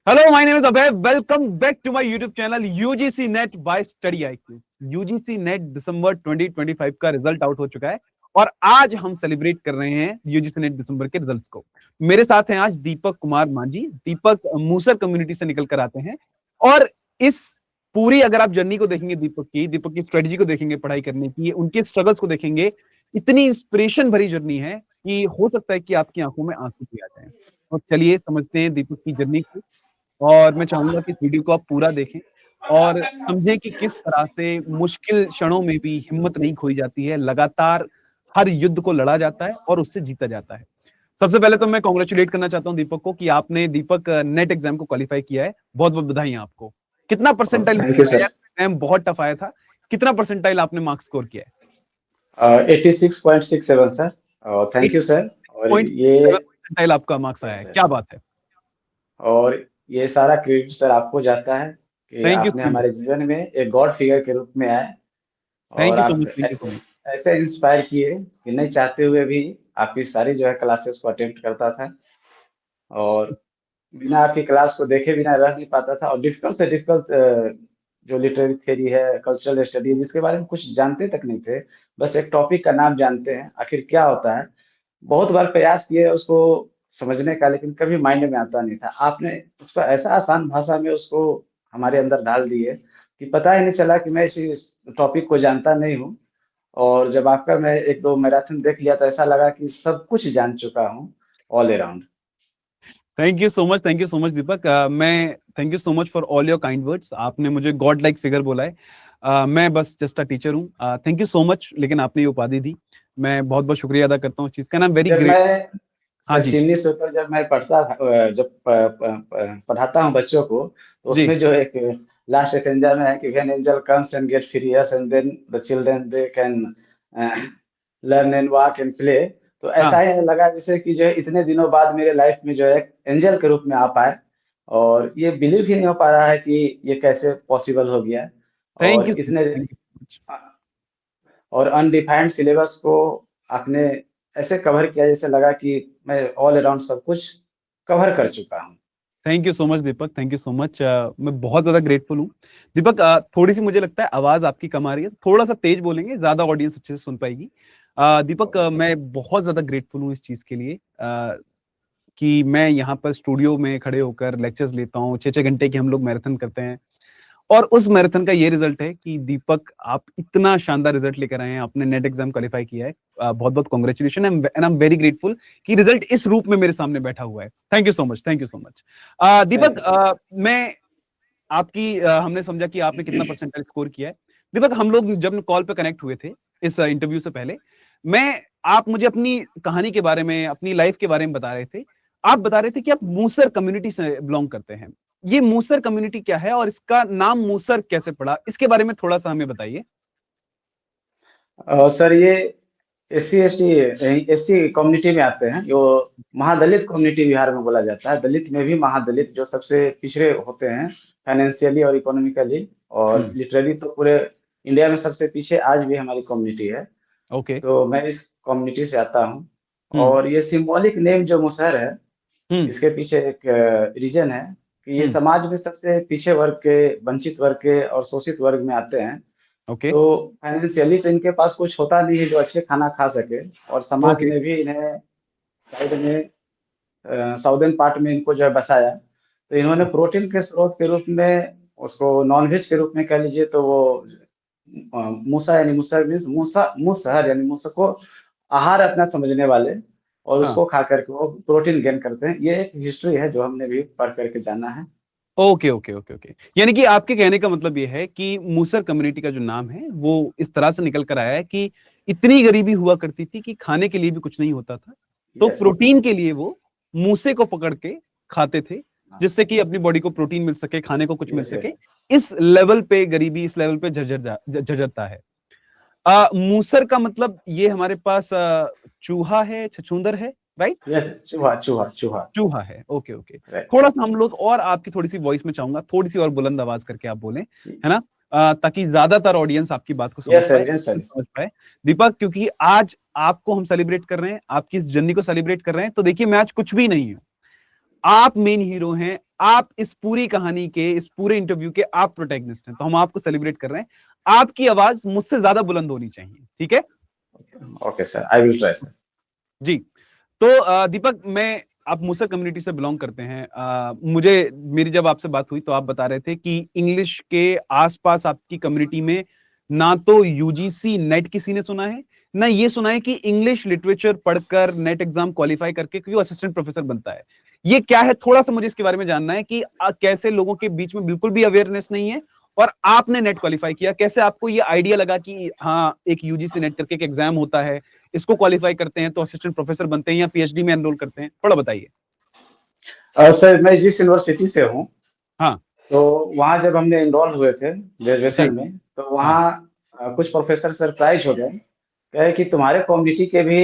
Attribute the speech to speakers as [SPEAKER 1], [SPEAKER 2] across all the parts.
[SPEAKER 1] Hello, my name is Abhay. Welcome back to my YouTube channel UGC NET by study IQ. UGC NET December 2025 का result out हो चुका है और आज हम सेलिब्रेट कर रहे हैं यूजीसी नेट दिसंबर के रिजल्ट्स को। मेरे साथ हैं आज दीपक कुमार मांझी। दीपक मूसर कम्युनिटी से निकल कर आते हैं और इस पूरी अगर आप जर्नी को देखेंगे, दीपक की स्ट्रेटेजी को देखेंगे, पढ़ाई करने की, उनके स्ट्रगल्स को देखेंगे, इतनी इंस्पिरेशन भरी जर्नी है कि हो सकता है कि आपकी आंखों में आंसू भी आ जाए। तो चलिए समझते हैं दीपक की जर्नी को। और मैं चाहूंगा कि इस वीडियो को आप पूरा देखें और समझें कि किस तरह से मुश्किल क्षणों में भी हिम्मत नहीं खोई जाती है, लगातार हर युद्ध को लड़ा जाता है और उससे जीता जाता है। सबसे पहले तो मैं कॉन्ग्रेचुलेट करना चाहता हूं दीपक को कि आपने दीपक नेट एग्जाम को क्वालिफाई किया है। बहुत बहुत बधाई आपको। कितना percentile?
[SPEAKER 2] Thank you sir.
[SPEAKER 1] Exam बहुत टफ आया था। कितना परसेंटाइल आपने मार्क्स स्कोर किया है?
[SPEAKER 2] 86.67 सर। Thank you sir. और ये
[SPEAKER 1] 86.7 परसेंटाइल आपका मार्क्स आया है,
[SPEAKER 2] सर,
[SPEAKER 1] क्या बात है।
[SPEAKER 2] और ये सारा क्रेडिट सर आपको जाता है कि
[SPEAKER 1] थैंक यू
[SPEAKER 2] आपने
[SPEAKER 1] सो मच।
[SPEAKER 2] हमारे जीवन में एक गॉड फिगर के रूप में आए
[SPEAKER 1] थैंक
[SPEAKER 2] और
[SPEAKER 1] यू सो
[SPEAKER 2] आप
[SPEAKER 1] मच। थैंक यू सो
[SPEAKER 2] ऐसे
[SPEAKER 1] मच।
[SPEAKER 2] ऐसे इंस्पायर किए कि नहीं चाहते हुए भी आपकी सारी जो है क्लासेस को अटेम्प्ट करता था और बिना आपकी क्लास को देखे बिना रह नहीं पाता था। और डिफिकल्ट से डिफिकल्ट जो लिटरेरी थ्योरी है, कल्चरल स्टडी है, जिसके बारे में कुछ जानते तक नहीं थे, बस एक टॉपिक का नाम जानते हैं आखिर क्या होता है। बहुत बार प्रयास किए उसको समझने का, लेकिन कभी माइंड में आता नहीं था। आपने उसको ऐसा आसान भाषा में उसको हमारे अंदर डाल दिए कि पता ही नहीं चला कि मैं इस टॉपिक को जानता नहीं हूँ। और जब आपका मैं एक दो मैराथन देख लिया तो ऐसा लगा कि सब कुछ जान चुका हूँ all around.
[SPEAKER 1] Thank you so much. Thank you so much Deepak. मैं thank you so much for all your kind words. आपने मुझे गॉड लाइक फिगर बोला है। मैं बस जस्ट अ टीचर हूँ। थैंक यू सो मच, लेकिन आपने ये उपाधि दी, मैं बहुत बहुत शुक्रिया अदा करता हूँ इस चीज का। ना वेरी
[SPEAKER 2] जब
[SPEAKER 1] ग्रेट।
[SPEAKER 2] मैं
[SPEAKER 1] हाँ
[SPEAKER 2] सर
[SPEAKER 1] जी।
[SPEAKER 2] चीनी से ऊपर जब मैं पढ़ता था, पढ़ाता हूँ बच्चों को, तो
[SPEAKER 1] जी।
[SPEAKER 2] उसमें जो एक लास्ट स्टेंजा में है कि when angel comes and get furious and then the children they can learn and walk and play. तो ऐसा
[SPEAKER 1] हाँ।
[SPEAKER 2] ही लगा जैसे कि जो है इतने दिनों बाद मेरे लाइफ में जो है एक एंजल के रूप में आ पाए। और ये बिलीव ही नहीं हो पा रहा है कि ये कैसे पॉसिबल हो गया।
[SPEAKER 1] थैंक यू
[SPEAKER 2] और
[SPEAKER 1] सो मच।
[SPEAKER 2] इतने
[SPEAKER 1] थैंक यू सो मच।
[SPEAKER 2] और अनडिफाइंड सिलेबस को आपने ऐसे कवर किया जैसे लगा कि मैं ऑल अराउंड सब कुछ कवर कर चुका हूँ।
[SPEAKER 1] Thank you so much Deepak. Thank you so much. मैं बहुत ज्यादा ग्रेटफुल हूँ दीपक। थोड़ी सी मुझे लगता है आवाज आपकी कम आ रही है, थोड़ा सा तेज बोलेंगे, ज्यादा ऑडियंस अच्छे से सुन पाएगी। दीपक,
[SPEAKER 2] ओके।
[SPEAKER 1] मैं बहुत ज्यादा ग्रेटफुल हूँ इस चीज के लिए कि मैं यहाँ पर स्टूडियो में खड़े होकर लेक्चर्स लेता हूँ। 6-6 घंटे की हम लोग मैराथन करते हैं और उस मैराथन का ये रिजल्ट है कि दीपक आप इतना शानदार रिजल्ट लेकर आए हैं, आपने नेट एग्जाम क्वालिफाई किया है। बहुत बहुत congratulation and I am very grateful कि रिजल्ट इस रूप में मेरे सामने बैठा हुआ है। Thank you so much. Thank you so much.
[SPEAKER 2] Thank
[SPEAKER 1] Deepak,
[SPEAKER 2] you sir.
[SPEAKER 1] मैं आपकी हमने समझा कि आपने कितना परसेंटाइल स्कोर किया है। दीपक, हम लोग जब कॉल पे कनेक्ट हुए थे इस इंटरव्यू से पहले, मैं आप मुझे अपनी कहानी के बारे में, अपनी लाइफ के बारे में बता रहे थे। आप बता रहे थे कि आप मूसर कम्युनिटी से बिलोंग करते हैं। ये मूसर कम्युनिटी क्या है और इसका नाम मूसर कैसे पड़ा, इसके बारे में थोड़ा सा हमें बताइए।
[SPEAKER 2] सर ये एस सी कम्युनिटी में आते हैं, जो महादलित कम्युनिटी बिहार में बोला जाता है। दलित में भी महादलित जो सबसे पिछड़े होते हैं फाइनेंशियली और इकोनॉमिकली, और
[SPEAKER 1] हम्म।
[SPEAKER 2] लिटरेरी तो पूरे इंडिया में सबसे पीछे आज भी हमारी कम्युनिटी है।
[SPEAKER 1] ओके।
[SPEAKER 2] तो मैं इस कम्युनिटी से आता हूँ।
[SPEAKER 1] हम्म।
[SPEAKER 2] और ये सिंबॉलिक नेम जो मुसहर है,
[SPEAKER 1] हम्म।
[SPEAKER 2] इसके पीछे एक रीजन है कि ये
[SPEAKER 1] हम्म।
[SPEAKER 2] समाज में सबसे पीछे वर्ग के, वंचित वर्ग के और शोषित वर्ग में आते हैं।
[SPEAKER 1] ओके।
[SPEAKER 2] तो फाइनेंशियली तो इनके पास कुछ होता नहीं है जो अच्छे खाना खा सके, और समाज
[SPEAKER 1] ओके।
[SPEAKER 2] ने भी इन्हें साइड में साउदर्न पार्ट में इनको जो है बसाया। तो इन्होंने प्रोटीन के स्रोत के रूप में उसको नॉनवेज के रूप में कह लीजिए, तो वो मूसा यानी मुसहर मीन्स मूसा मुसहर यानी मूसा को आहार अपना समझने वाले, और
[SPEAKER 1] हाँ।
[SPEAKER 2] उसको खा करके वो प्रोटीन गेन करते हैं। ये एक हिस्ट्री है जो हमने भी पढ़ करके जाना है।
[SPEAKER 1] Okay okay okay okay. यानी कि आपके कहने का मतलब ये है कि मूसर कम्युनिटी का जो नाम है वो इस तरह से निकल कर आया है कि इतनी गरीबी हुआ करती थी कि खाने के लिए भी कुछ नहीं होता था, तो
[SPEAKER 2] यस।
[SPEAKER 1] प्रोटीन के लिए वो मूसे को पकड़ के खाते थे, जिससे कि अपनी बॉडी को प्रोटीन मिल सके, खाने को कुछ मिल
[SPEAKER 2] यस
[SPEAKER 1] सके।
[SPEAKER 2] यस।
[SPEAKER 1] इस लेवल पे गरीबी, इस लेवल पे झरझरता है। मूसर का मतलब ये हमारे पास चूहा है, छछूंदर है, राइट?
[SPEAKER 2] यस, चूहा चूहा चूहा।
[SPEAKER 1] चूहा है। Okay okay.
[SPEAKER 2] राइट।
[SPEAKER 1] थोड़ा सा हम लोग और आपकी थोड़ी सी वॉइस में चाहूंगा, थोड़ी सी और बुलंद आवाज करके आप बोलें, है ना? ताकि ज्यादातर ऑडियंस आपकी बात को समझ
[SPEAKER 2] यस
[SPEAKER 1] पाए,
[SPEAKER 2] सर, यस सर।
[SPEAKER 1] समझ पाए। दीपक, क्योंकि आज आपको हम सेलिब्रेट कर रहे हैं, आपकी इस जर्नी को सेलिब्रेट कर रहे हैं, तो देखिए मैं आज कुछ भी नहीं हूं। आप मेन हीरो हैं, आप इस पूरी कहानी के, इस पूरे इंटरव्यू के आप प्रोटैगनिस्ट हैं, तो हम आपको सेलिब्रेट कर रहे हैं। आपकी आवाज मुझसे ज्यादा बुलंद होनी चाहिए, ठीक है?
[SPEAKER 2] Okay sir, I will try sir.
[SPEAKER 1] जी। तो दीपक, मैं आप मूसर कम्युनिटी से बिलोंग करते हैं। मुझे मेरी जब आपसे बात हुई तो आप बता रहे थे कि इंग्लिश के आसपास आपकी कम्युनिटी में ना तो यूजीसी नेट किसी ने सुना है, ना ये सुना है कि इंग्लिश लिटरेचर पढ़कर नेट एग्जाम क्वालिफाई करके कोई असिस्टेंट प्रोफेसर बनता है। ये क्या है, थोड़ा सा मुझे इसके बारे में जानना है कि कैसे लोगों के बीच में बिल्कुल भी अवेयरनेस नहीं है और आपने नेट क्वालिफाई किया, कैसे आपको ये आइडिया लगा कि हाँ, एक यूजीसी नेट करके एक एग्जाम होता है, इसको क्वालिफाई करते हैं तो असिस्टेंट प्रोफेसर बनते हैं या पीएचडी में एनरोल करते हैं, थोड़ा बताइए।
[SPEAKER 2] सर मैं जिस यूनिवर्सिटी से हूँ,
[SPEAKER 1] हाँ
[SPEAKER 2] तो वहाँ जब हमने इनरोल हुए थे
[SPEAKER 1] जी।
[SPEAKER 2] ग्रेजुएशन में, तो
[SPEAKER 1] हाँ।
[SPEAKER 2] वहाँ कुछ प्रोफेसर सरप्राइज हो गए, कहे कि तुम्हारे कम्युनिटी के भी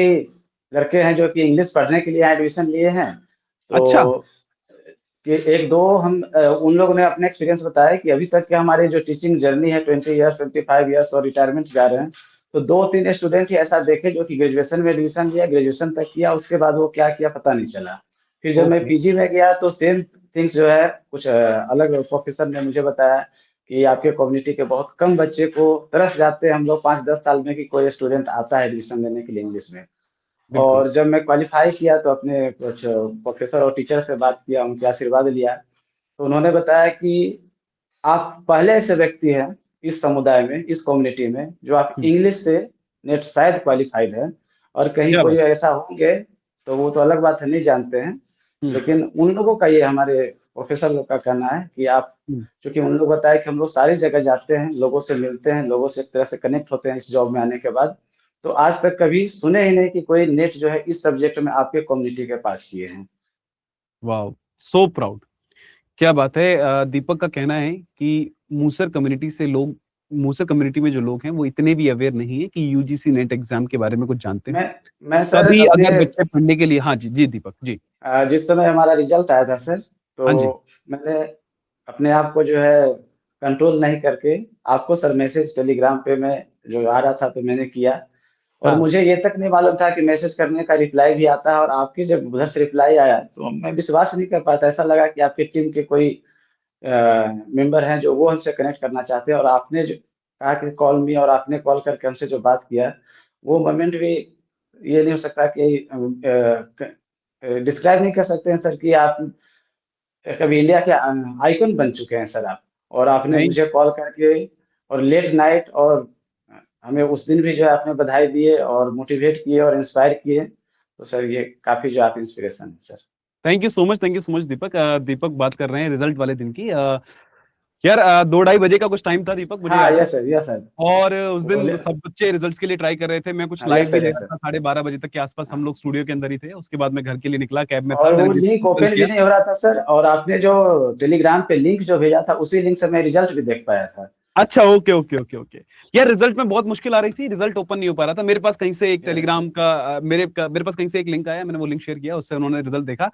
[SPEAKER 2] लड़के हैं जो कि इंग्लिश पढ़ने के लिए एडमिशन लिए हैं।
[SPEAKER 1] अच्छा।
[SPEAKER 2] तो कि एक दो हम उन लोगों ने अपने एक्सपीरियंस बताया कि अभी तक के हमारे जो टीचिंग जर्नी है 20 ईयर्स 25 ईयर्स और रिटायरमेंट जा रहे हैं, तो दो तीन स्टूडेंट ही ऐसा देखे जो कि ग्रेजुएशन में एडमिशन लिया, ग्रेजुएशन तक किया, उसके बाद वो क्या किया पता नहीं चला। फिर जब मैं
[SPEAKER 1] ओके।
[SPEAKER 2] पीजी में गया तो सेम थिंग्स जो है कुछ अलग प्रोफेसर ने मुझे बताया कि आपके कम्युनिटी के बहुत कम बच्चे को तरस जाते हैं हम लोग 5-10 साल में कि कोई स्टूडेंट आता है एडमिशन लेने के लिए इंग्लिश में।
[SPEAKER 1] बिल्कुल।
[SPEAKER 2] और जब मैं क्वालिफाई किया तो अपने कुछ प्रोफेसर और टीचर से बात किया, उनके आशीर्वाद लिया, तो उन्होंने बताया कि आप पहले ऐसे व्यक्ति हैं इस समुदाय में, इस कम्युनिटी में, जो आप
[SPEAKER 1] हम्म,
[SPEAKER 2] इंग्लिश से नेट शायद क्वालिफाइड है, और कहीं
[SPEAKER 1] क्या
[SPEAKER 2] कोई
[SPEAKER 1] बात।
[SPEAKER 2] ऐसा होंगे तो वो तो अलग बात है, नहीं जानते हैं।
[SPEAKER 1] हम्म।
[SPEAKER 2] लेकिन उन लोगों का, ये हमारे प्रोफेसर लोग का कहना है कि आप,
[SPEAKER 1] हम्म।
[SPEAKER 2] क्योंकि उन लोग बताया कि हम लोग सारी जगह जाते हैं, लोगों से मिलते हैं, लोगों से एक तरह से कनेक्ट होते हैं इस जॉब में आने के बाद, तो आज तक कभी सुने ही नहीं कि कोई नेट जो है इस सब्जेक्ट में आपके कम्युनिटी के पास किए हैं।
[SPEAKER 1] Wow, so proud. क्या बात है। दीपक का कहना है कि मूसर कम्युनिटी में जो लोग हैं वो इतने भी अवेयर नहीं है कि यूजीसी नेट एग्जाम के बारे में कुछ जानते
[SPEAKER 2] मैं
[SPEAKER 1] हो।
[SPEAKER 2] मैं सर
[SPEAKER 1] कभी
[SPEAKER 2] अपने
[SPEAKER 1] अगर बच्चे पढ़ने के लिए, हाँ जी जी दीपक जी।
[SPEAKER 2] जिस समय हमारा रिजल्ट आया था सर,
[SPEAKER 1] हाँ जी।
[SPEAKER 2] तो मैंने अपने आप को जो है कंट्रोल नहीं करके आपको सर मैसेज टेलीग्राम पे मैं जो आ रहा था तो मैंने किया, और
[SPEAKER 1] हाँ।
[SPEAKER 2] मुझे ये तक नहीं मालूम था कि मैसेज करने का रिप्लाई भी आता है, और आपकी जब उधर से रिप्लाई आया तो मैं विश्वास नहीं कर पाता, ऐसा लगा कि आपकी टीम के कोई मेंबर हैं जो वो हमसे कनेक्ट करना चाहते हैं, और आपने जो कहा कि कॉल मी, और आपने कॉल करके हमसे जो बात किया, वो मोमेंट भी ये नहीं हो सकता कि डिस्क्राइब नहीं कर सकते हैं सर कि आप कभी इंडिया के आइकन बन चुके हैं सर आप, और आपने
[SPEAKER 1] नहीं।
[SPEAKER 2] मुझे कॉल करके और लेट नाइट, और हमें उस दिन भी जो है आपने बधाई दिए और मोटिवेट किए और इंस्पायर किए, तो सर ये काफी जो आप इंस्पिरेशन है sir.
[SPEAKER 1] Thank you so much, thank you so much Deepak. Deepak बात कर रहे हैं रिजल्ट वाले दिन की। यार 2-2:30 बजे का कुछ टाइम था दीपक, मुझे
[SPEAKER 2] हाँ
[SPEAKER 1] याद है।
[SPEAKER 2] Yes sir, yes sir.
[SPEAKER 1] और उस
[SPEAKER 2] बोले।
[SPEAKER 1] दिन सब बच्चे रिजल्ट्स के लिए ट्राई कर रहे थे, मैं कुछ
[SPEAKER 2] हाँ
[SPEAKER 1] लाइव
[SPEAKER 2] यस
[SPEAKER 1] भी
[SPEAKER 2] सर,
[SPEAKER 1] ले
[SPEAKER 2] यस
[SPEAKER 1] रहा
[SPEAKER 2] सर।
[SPEAKER 1] था। 12:30 बजे तक के आसपास हम लोग स्टूडियो के अंदर ही थे। उसके बाद मैं घर के लिए निकला, कैब में था,
[SPEAKER 2] और
[SPEAKER 1] मैंने
[SPEAKER 2] वो लिंक
[SPEAKER 1] दीपक को कॉल
[SPEAKER 2] ओपन भी
[SPEAKER 1] किया।
[SPEAKER 2] नहीं हो रहा था सर, और आपने जो टेलीग्राम पे लिंक जो भेजा था उसी लिंक से मैं रिजल्ट भी देख पाया था।
[SPEAKER 1] अच्छा, ओके ओके ओके ओके। यार रिजल्ट में बहुत मुश्किल आ रही थी, रिजल्ट ओपन नहीं हो पा रहा था। मेरे पास कहीं से एक
[SPEAKER 2] यस।
[SPEAKER 1] टेलीग्राम का मेरे पास कहीं से एक लिंक आया, मैंने वो लिंक शेयर किया, उससे उन्होंने रिजल्ट देखा।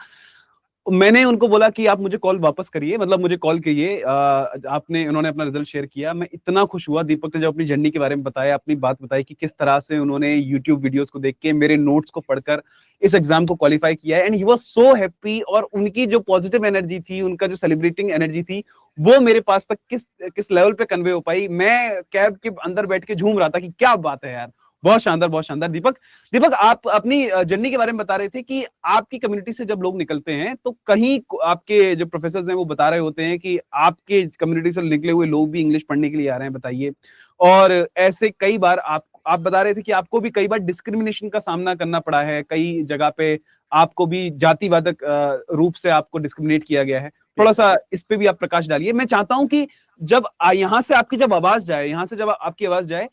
[SPEAKER 1] मैंने उनको बोला कि आप मुझे कॉल वापस करिए, मतलब मुझे कॉल कीजिए। आपने उन्होंने अपना रिजल्ट शेयर किया, मैं इतना खुश हुआ। दीपक ने जब अपनी जर्नी के बारे में बताया, अपनी बात बताई कि किस तरह से उन्होंने यूट्यूब वीडियोस को देख के, मेरे नोट्स को पढ़कर इस एग्जाम को क्वालिफाई किया है, and he was so happy. और उनकी जो पॉजिटिव एनर्जी थी, उनका जो सेलिब्रेटिंग एनर्जी थी, वो मेरे पास तक किस किस लेवल पे कन्वे हो पाई। मैं कैब के अंदर बैठ के झूम रहा था कि क्या बात है यार, बहुत शानदार, बहुत शानदार। दीपक, दीपक आप अपनी जर्नी के बारे में बता रहे थे कि आपकी कम्युनिटी से जब लोग निकलते हैं तो कहीं आपके जो प्रोफेसर हैं वो बता रहे होते हैं कि आपके कम्युनिटी से निकले हुए लोग भी इंग्लिश पढ़ने के लिए आ रहे हैं, बताइए। और ऐसे कई बार आप बता रहे थे कि आपको भी कई बार डिस्क्रिमिनेशन का सामना करना पड़ा है, कई जगह पे आपको भी जातिवादक रूप से आपको डिस्क्रिमिनेट किया गया है। थोड़ा सा इस पे भी आप प्रकाश डालिए। मैं चाहता हूं कि जब यहां से आपकी जब आवाज जाए, यहां से जब आपकी आवाज जाए,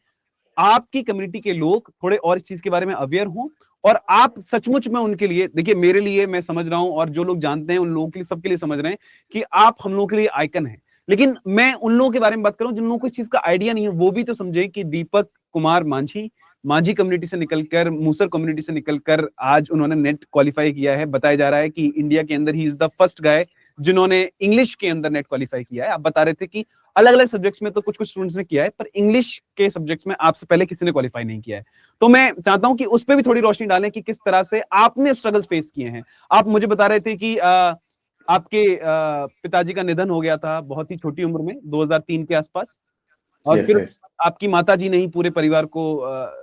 [SPEAKER 1] आपकी कम्युनिटी के लोग थोड़े और इस चीज के बारे में अवेयर हों, और आप सचमुच में उनके लिए, देखिए मेरे लिए मैं समझ रहा हूं, और जो लोग जानते हैं उन लोगों के लिए, सबके लिए समझ रहे हैं कि आप हम लोगों के लिए आइकन है। लेकिन मैं उन लोगों के बारे में बात करूं जिन लोगों को इस चीज का आइडिया नहीं है, वो भी तो समझे कि दीपक कुमार मांझी माझी कम्युनिटी से निकलकर, मूसर कम्युनिटी से निकलकर आज उन्होंने नेट क्वालिफाई किया है। बताया जा रहा है कि इंडिया के अंदर he is the first guy जिन्होंने इंग्लिश के अंदर नेट क्वालिफाई किया है। आप बता रहे थे कि अलग अलग सब्जेक्ट्स में तो कुछ कुछ स्टूडेंट्स ने किया है, पर इंग्लिश के सब्जेक्ट्स में आपसे पहले किसी ने क्वालिफाई नहीं किया है। तो मैं चाहता हूं कि उस पर भी थोड़ी रोशनी डालें कि किस तरह से आपने स्ट्रगल फेस किए हैं। आप मुझे बता रहे थे कि आपके पिताजी का निधन हो गया था बहुत ही छोटी उम्र में, 2003 के आसपास, और
[SPEAKER 2] यस
[SPEAKER 1] फिर
[SPEAKER 2] यस।
[SPEAKER 1] आपकी माता जी ने ही पूरे परिवार को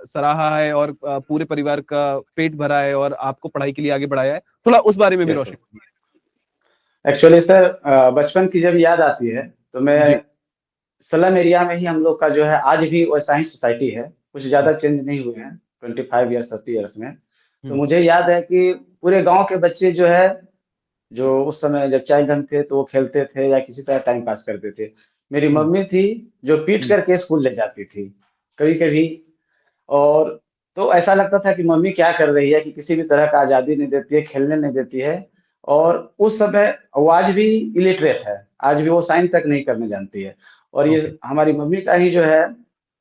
[SPEAKER 1] सराहा है और पूरे परिवार का पेट भरा है और आपको पढ़ाई के लिए आगे बढ़ाया है। थोड़ा उस बारे में भी
[SPEAKER 2] यस
[SPEAKER 1] रोशन
[SPEAKER 2] सर।
[SPEAKER 1] कीजिए।
[SPEAKER 2] एक्चुअली सर बचपन की जब याद आती है तो मैं
[SPEAKER 1] जी।
[SPEAKER 2] स्लम एरिया में ही हम लोग का जो है आज भी वैसा ही सोसाइटी है, कुछ ज़्यादा
[SPEAKER 1] हम्म।
[SPEAKER 2] चेंज नहीं हुए हैं 25 ईयर्स 30 ईयर्स में। तो
[SPEAKER 1] हम्म।
[SPEAKER 2] मुझे याद है कि पूरे गांव के बच्चे जो है, जो उस समय जब चाइल्ड हम थे तो वो खेलते थे या किसी तरह टाइम पास करते थे। मेरी
[SPEAKER 1] हम्म।
[SPEAKER 2] मम्मी थी जो पीट
[SPEAKER 1] हम्म।
[SPEAKER 2] करके स्कूल ले जाती थी कभी कभी। और तो ऐसा लगता था कि मम्मी क्या कर रही है कि किसी भी तरह का आज़ादी नहीं देती है, खेलने नहीं देती है। और उस समय वो आज भी इलिटरेट है, आज भी वो साइन तक नहीं करने जानती है। और ये
[SPEAKER 1] ओके।
[SPEAKER 2] हमारी मम्मी का ही जो है,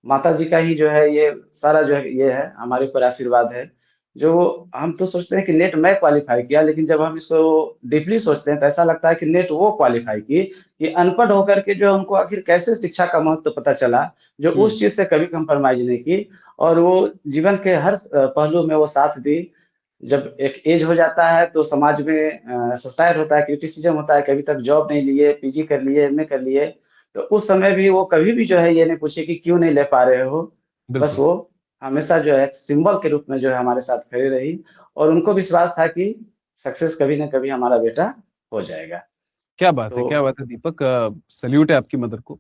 [SPEAKER 2] माता जी का ही जो है ये सारा जो है ये है हमारे ऊपर आशीर्वाद है। जो हम तो सोचते हैं कि नेट मैं क्वालिफाई किया, लेकिन जब हम इसको डीपली सोचते हैं तो ऐसा लगता है कि नेट वो क्वालिफाई की, कि अनपढ़ होकर के जो उनको आखिर कैसे शिक्षा का महत्व पता चला, जो
[SPEAKER 1] हम्म।
[SPEAKER 2] उस चीज से कभी कंप्रोमाइज नहीं की। और वो जीवन के हर पहलू में वो साथ दी। जब एक एज हो जाता है तो समाज में सस्टायर होता है, क्रिटिसिज्म होता है, कभी तक जॉब नहीं लिए, पीजी कर लिए, एमए कर लिए। तो उस समय भी वो कभी भी जो है ये नहीं पूछे कि क्यों नहीं ले पा रहे हो। बस
[SPEAKER 1] बिल्कुल।
[SPEAKER 2] वो हमेशा जो है सिंबल के रूप में जो है हमारे साथ खड़ी रही। और उनको विश्वास था कि सक्सेस कभी ना कभी हमारा बेटा हो जाएगा।
[SPEAKER 1] क्या बात है,
[SPEAKER 2] तो
[SPEAKER 1] क्या बात है दीपक, सल्यूट है आपकी मदर को।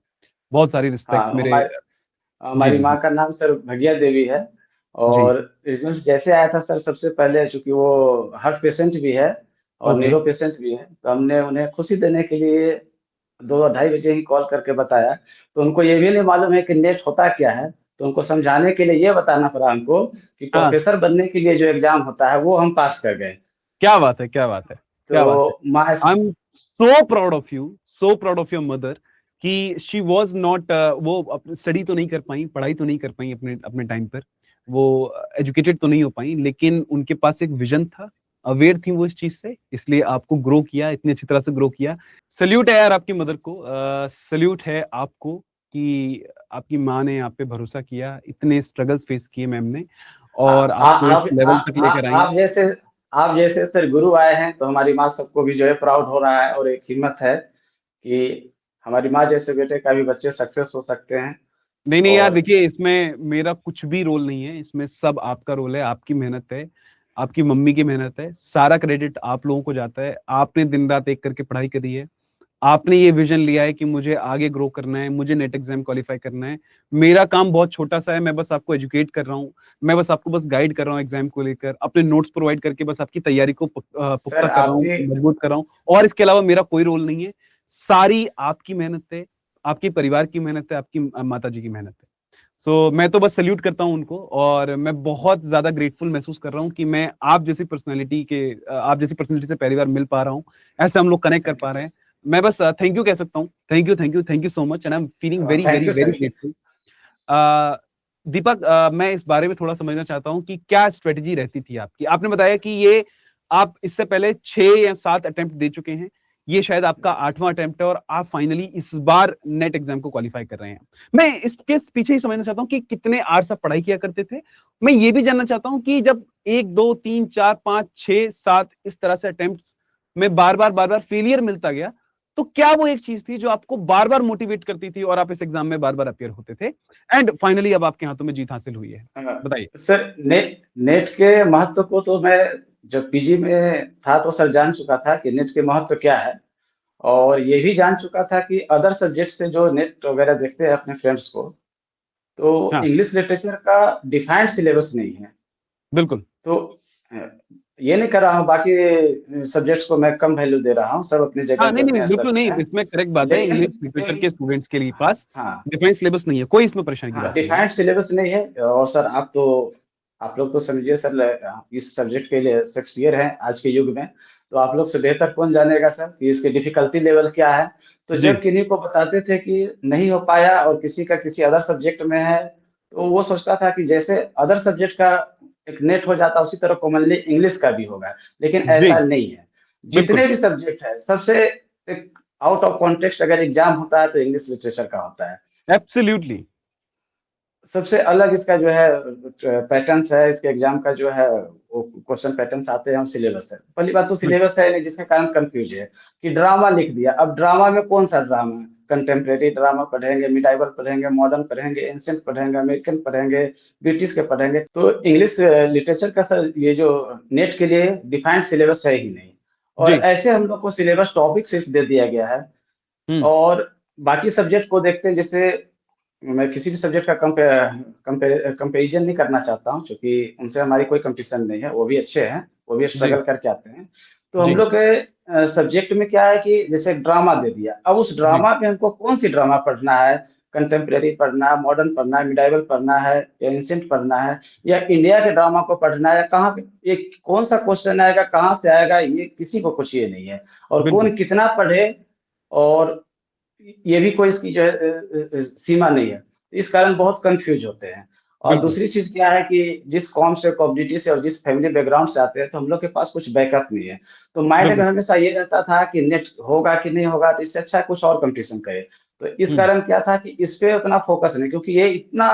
[SPEAKER 1] बहुत सारी रिस्पेक्ट
[SPEAKER 2] हाँ,
[SPEAKER 1] मेरे।
[SPEAKER 2] हमारे
[SPEAKER 1] जी
[SPEAKER 2] हमारी
[SPEAKER 1] जी
[SPEAKER 2] माँ
[SPEAKER 1] जी।
[SPEAKER 2] का नाम सर भगिया देवी है।
[SPEAKER 1] जी।
[SPEAKER 2] और रिजल्ट जैसे आया था सर, सबसे पहले चूंकि वो हार्ट पेशेंट भी है और
[SPEAKER 1] ओके।
[SPEAKER 2] न्यूरो पेशेंट भी है, तो हमने उन्हें खुशी देने के लिए 2 ढाई बजे ही कॉल करके बताया। तो उनको ये भी नहीं मालूम है कि नेट होता क्या है, तो उनको समझाने के लिए ये बताना पड़ा हमको कि
[SPEAKER 1] हाँ।
[SPEAKER 2] प्रोफेसर बनने के लिए जो एग्जाम होता है वो हम पास कर गए।
[SPEAKER 1] क्या बात है, क्या बात है, क्या बात है।
[SPEAKER 2] तो माँ
[SPEAKER 1] I am so proud of you, so proud of your mother कि शी वॉज नॉट, वो स्टडी तो नहीं कर पाई, पढ़ाई तो नहीं कर पाई अपने अपने टाइम पर, वो एजुकेटेड तो नहीं हो पाई, लेकिन उनके पास एक विजन था, अवेयर थी वो इस चीज से, इसलिए आपको ग्रो किया, इतनी अच्छी तरह से ग्रो किया। सल्यूट है यार आपकी मदर को, सल्यूट है आपको कि आपकी माँ ने आप पे भरोसा किया, इतने स्ट्रगल्स फेस किए मैम ने, और आपको इस लेवल तक लेकर आई।
[SPEAKER 2] आप जैसे सर गुरु आए हैं तो हमारी माँ सबको भी जो है प्राउड हो रहा है, और एक हिम्मत है कि हमारी माँ जैसे बेटे का भी बच्चे सक्सेस हो सकते हैं।
[SPEAKER 1] नहीं नहीं यार,
[SPEAKER 2] और
[SPEAKER 1] देखिए इसमें मेरा कुछ भी रोल नहीं है, इसमें सब आपका रोल है, आपकी मेहनत है, आपकी मम्मी की मेहनत है, सारा क्रेडिट आप लोगों को जाता है। आपने दिन रात एक करके पढ़ाई करी है, आपने ये विजन लिया है कि मुझे आगे ग्रो करना है, मुझे नेट एग्जाम क्वालिफाई करना है। मेरा काम बहुत छोटा सा है, मैं बस आपको एजुकेट कर रहा हूँ, मैं बस आपको बस गाइड कर रहा हूँ एग्जाम को लेकर, अपने नोट्स प्रोवाइड करके बस आपकी तैयारी को
[SPEAKER 2] सर
[SPEAKER 1] पुख्ता कर रहा हूँ,
[SPEAKER 2] आपकी
[SPEAKER 1] मजबूत कर रहा हूँ, और इसके अलावा मेरा कोई रोल नहीं है। सारी आपकी मेहनत है, आपके परिवार की मेहनत है, आपकी माता जी की मेहनत है। मैं तो बस सल्यूट करता हूँ उनको, और मैं बहुत ज्यादा ग्रेटफुल महसूस कर रहा हूँ कि मैं आप जैसी पर्सनैलिटी से पहली बार मिल पा रहा हूँ, ऐसे हम लोग कनेक्ट कर
[SPEAKER 2] थैंक यू
[SPEAKER 1] पा रहे
[SPEAKER 2] सर।
[SPEAKER 1] हैं। मैं बस थैंक यू कह सकता हूँ, thank you thank you thank you so much, and I am feeling very
[SPEAKER 2] thank
[SPEAKER 1] very
[SPEAKER 2] you
[SPEAKER 1] very
[SPEAKER 2] sir.
[SPEAKER 1] Grateful. Deepak, मैं इस बारे में थोड़ा समझना चाहता हूँ कि क्या स्ट्रेटेजी रहती थी आपकी। आपने बताया कि ये आप इससे पहले 6 या 7 अटेम्प्ट दे चुके हैं, ये शायद आपका 8वां अटेम्प्ट है, और आप फाइनली इस बार नेट एग्जाम को क्वालिफाई कर रहे हैं। मैं इसके पीछे ही समझना चाहता हूँ कि कितने आवर्स आप पढ़ाई किया करते थे। मैं ये भी जानना चाहता हूँ कि जब 1 2 3 4 5 6 7 इस तरह से अटेम्प्ट में बार बार फेलियर मिलता गया, तो क्या वो एक चीज थी जो आपको बार बार मोटिवेट करती थी और आप इस एग्जाम में बार बार अपियर होते थे, एंड फाइनली अब आपके हाथों में जीत हासिल हुई है। बताइए।
[SPEAKER 2] सर नेट नेट के महत्व को तो मैं जब पीजी में था तो सर जान चुका था कि नेट के महत्व क्या है। और ये भी जान चुका था कि अदर सब्जेक्ट से जो नेट वगैरह देखते हैं अपने फ्रेंड्स को, तो
[SPEAKER 1] हाँ।
[SPEAKER 2] इंग्लिश लिटरेचर का डिफाइंड सिलेबस नहीं है।
[SPEAKER 1] बिल्कुल।
[SPEAKER 2] तो अ, ये नहीं कर रहा हूँ बाकी सब्जेक्ट्स को मैं कम वैल्यू दे रहा हूँ, सब अपनी जगह
[SPEAKER 1] हाँ नहीं नहीं
[SPEAKER 2] बढ़िया
[SPEAKER 1] बिल्कुल
[SPEAKER 2] सब्जेक्ट
[SPEAKER 1] नहीं,
[SPEAKER 2] है।
[SPEAKER 1] इसमें करेक्ट बात है,
[SPEAKER 2] लेकिन
[SPEAKER 1] इंग्लिश लिटरेचर के स्टूडेंट्स के लिए पास
[SPEAKER 2] हाँ
[SPEAKER 1] डिफरेंस सिलेबस नहीं है, कोई इसमें परेशानी की
[SPEAKER 2] हाँ,
[SPEAKER 1] बात नहीं है।
[SPEAKER 2] डिफाइंड सिलेबस नहीं है। और सर आप लोग तो समझिए सर, इस सब्जेक्ट के लिए शेक्सपियर हैं आज के युग में। तो आप लोग से बेहतर कौन जानेगा सर कि इसकी डिफिकल्टी लेवल क्या है। तो
[SPEAKER 1] जी।
[SPEAKER 2] जब किन्हीं को बताते थे कि नहीं हो पाया और किसी का किसी अदर सब्जेक्ट में है, तो वो सोचता था कि जैसे अदर सब्जेक्ट का एक नेट हो जाता उसी तरह कॉमनली इंग्लिश का भी होगा। लेकिन
[SPEAKER 1] जी।
[SPEAKER 2] ऐसा नहीं है।
[SPEAKER 1] बिल्कुल।
[SPEAKER 2] जितने भी सब्जेक्ट है सबसे आउट ऑफ कॉन्टेक्स्ट अगर एग्जाम होता है तो इंग्लिश लिटरेचर का होता है।
[SPEAKER 1] एब्सोल्युटली।
[SPEAKER 2] सबसे अलग इसका जो है पैटर्न्स है, इसके एग्जाम का जो है वो क्वेश्चन पैटर्न्स आते हैं, सिलेबस है। पहली बात तो सिलेबस है नहीं, जिसके कारण कंफ्यूज है कि ड्रामा लिख दिया। अब ड्रामा में कौन सा ड्रामा है? कंटेम्प्रेरी ड्रामा पढ़ेंगे, मिडाइवल पढ़ेंगे, मॉडर्न पढ़ेंगे, एंशिएंट पढ़ेंगे, अमेरिकन पढ़ेंगे, ब्रिटिश के पढ़ेंगे। तो इंग्लिश लिटरेचर का सर ये जो नेट के लिए डिफाइंड सिलेबस है ही नहीं। और
[SPEAKER 1] जी।
[SPEAKER 2] ऐसे हम लोग को सिलेबस टॉपिक सिर्फ दे दिया गया है।
[SPEAKER 1] हम्म।
[SPEAKER 2] और बाकी सब्जेक्ट को देखते हैं, जैसे मैं किसी भी सब्जेक्ट का कंपेरिजन नहीं करना चाहता हूँ, क्योंकि उनसे हमारी कोई कंपटीशन नहीं है। वो भी अच्छे हैं, वो भी
[SPEAKER 1] जी।
[SPEAKER 2] स्ट्रगल करके आते हैं। तो हम
[SPEAKER 1] जी।
[SPEAKER 2] लोग के सब्जेक्ट में क्या है कि जैसे ड्रामा दे दिया, अब उस
[SPEAKER 1] जी।
[SPEAKER 2] ड्रामा में हमको कौन सी ड्रामा पढ़ना है? कंटेम्प्रेरी पढ़ना है, मॉडर्न पढ़ना है, मिडाइवल पढ़ना है, या एंशिएंट पढ़ना है, या इंडिया के ड्रामा को पढ़ना है? कहाँ ये कौन सा क्वेश्चन आएगा, कहाँ से आएगा, ये किसी को कुछ ये नहीं है। और
[SPEAKER 1] बिल्कुल।
[SPEAKER 2] कौन कितना पढ़े, और ये भी कोई इसकी जो है सीमा नहीं है। इस कारण बहुत कंफ्यूज होते हैं। और
[SPEAKER 1] बिल्कुल।
[SPEAKER 2] दूसरी चीज क्या है कि जिस कॉम से, कम्युनिटी से, और जिस फैमिली बैकग्राउंड से आते हैं, तो हम लोग के पास कुछ बैकअप नहीं है। तो माइंड में
[SPEAKER 1] बिल्कुल।
[SPEAKER 2] हमेशा ये रहता था कि नेट होगा कि नहीं होगा, तो इससे अच्छा है कुछ और कंपटीशन करे। तो इस
[SPEAKER 1] हम्म।
[SPEAKER 2] कारण क्या था कि इस पे उतना फोकस नहीं, क्योंकि ये इतना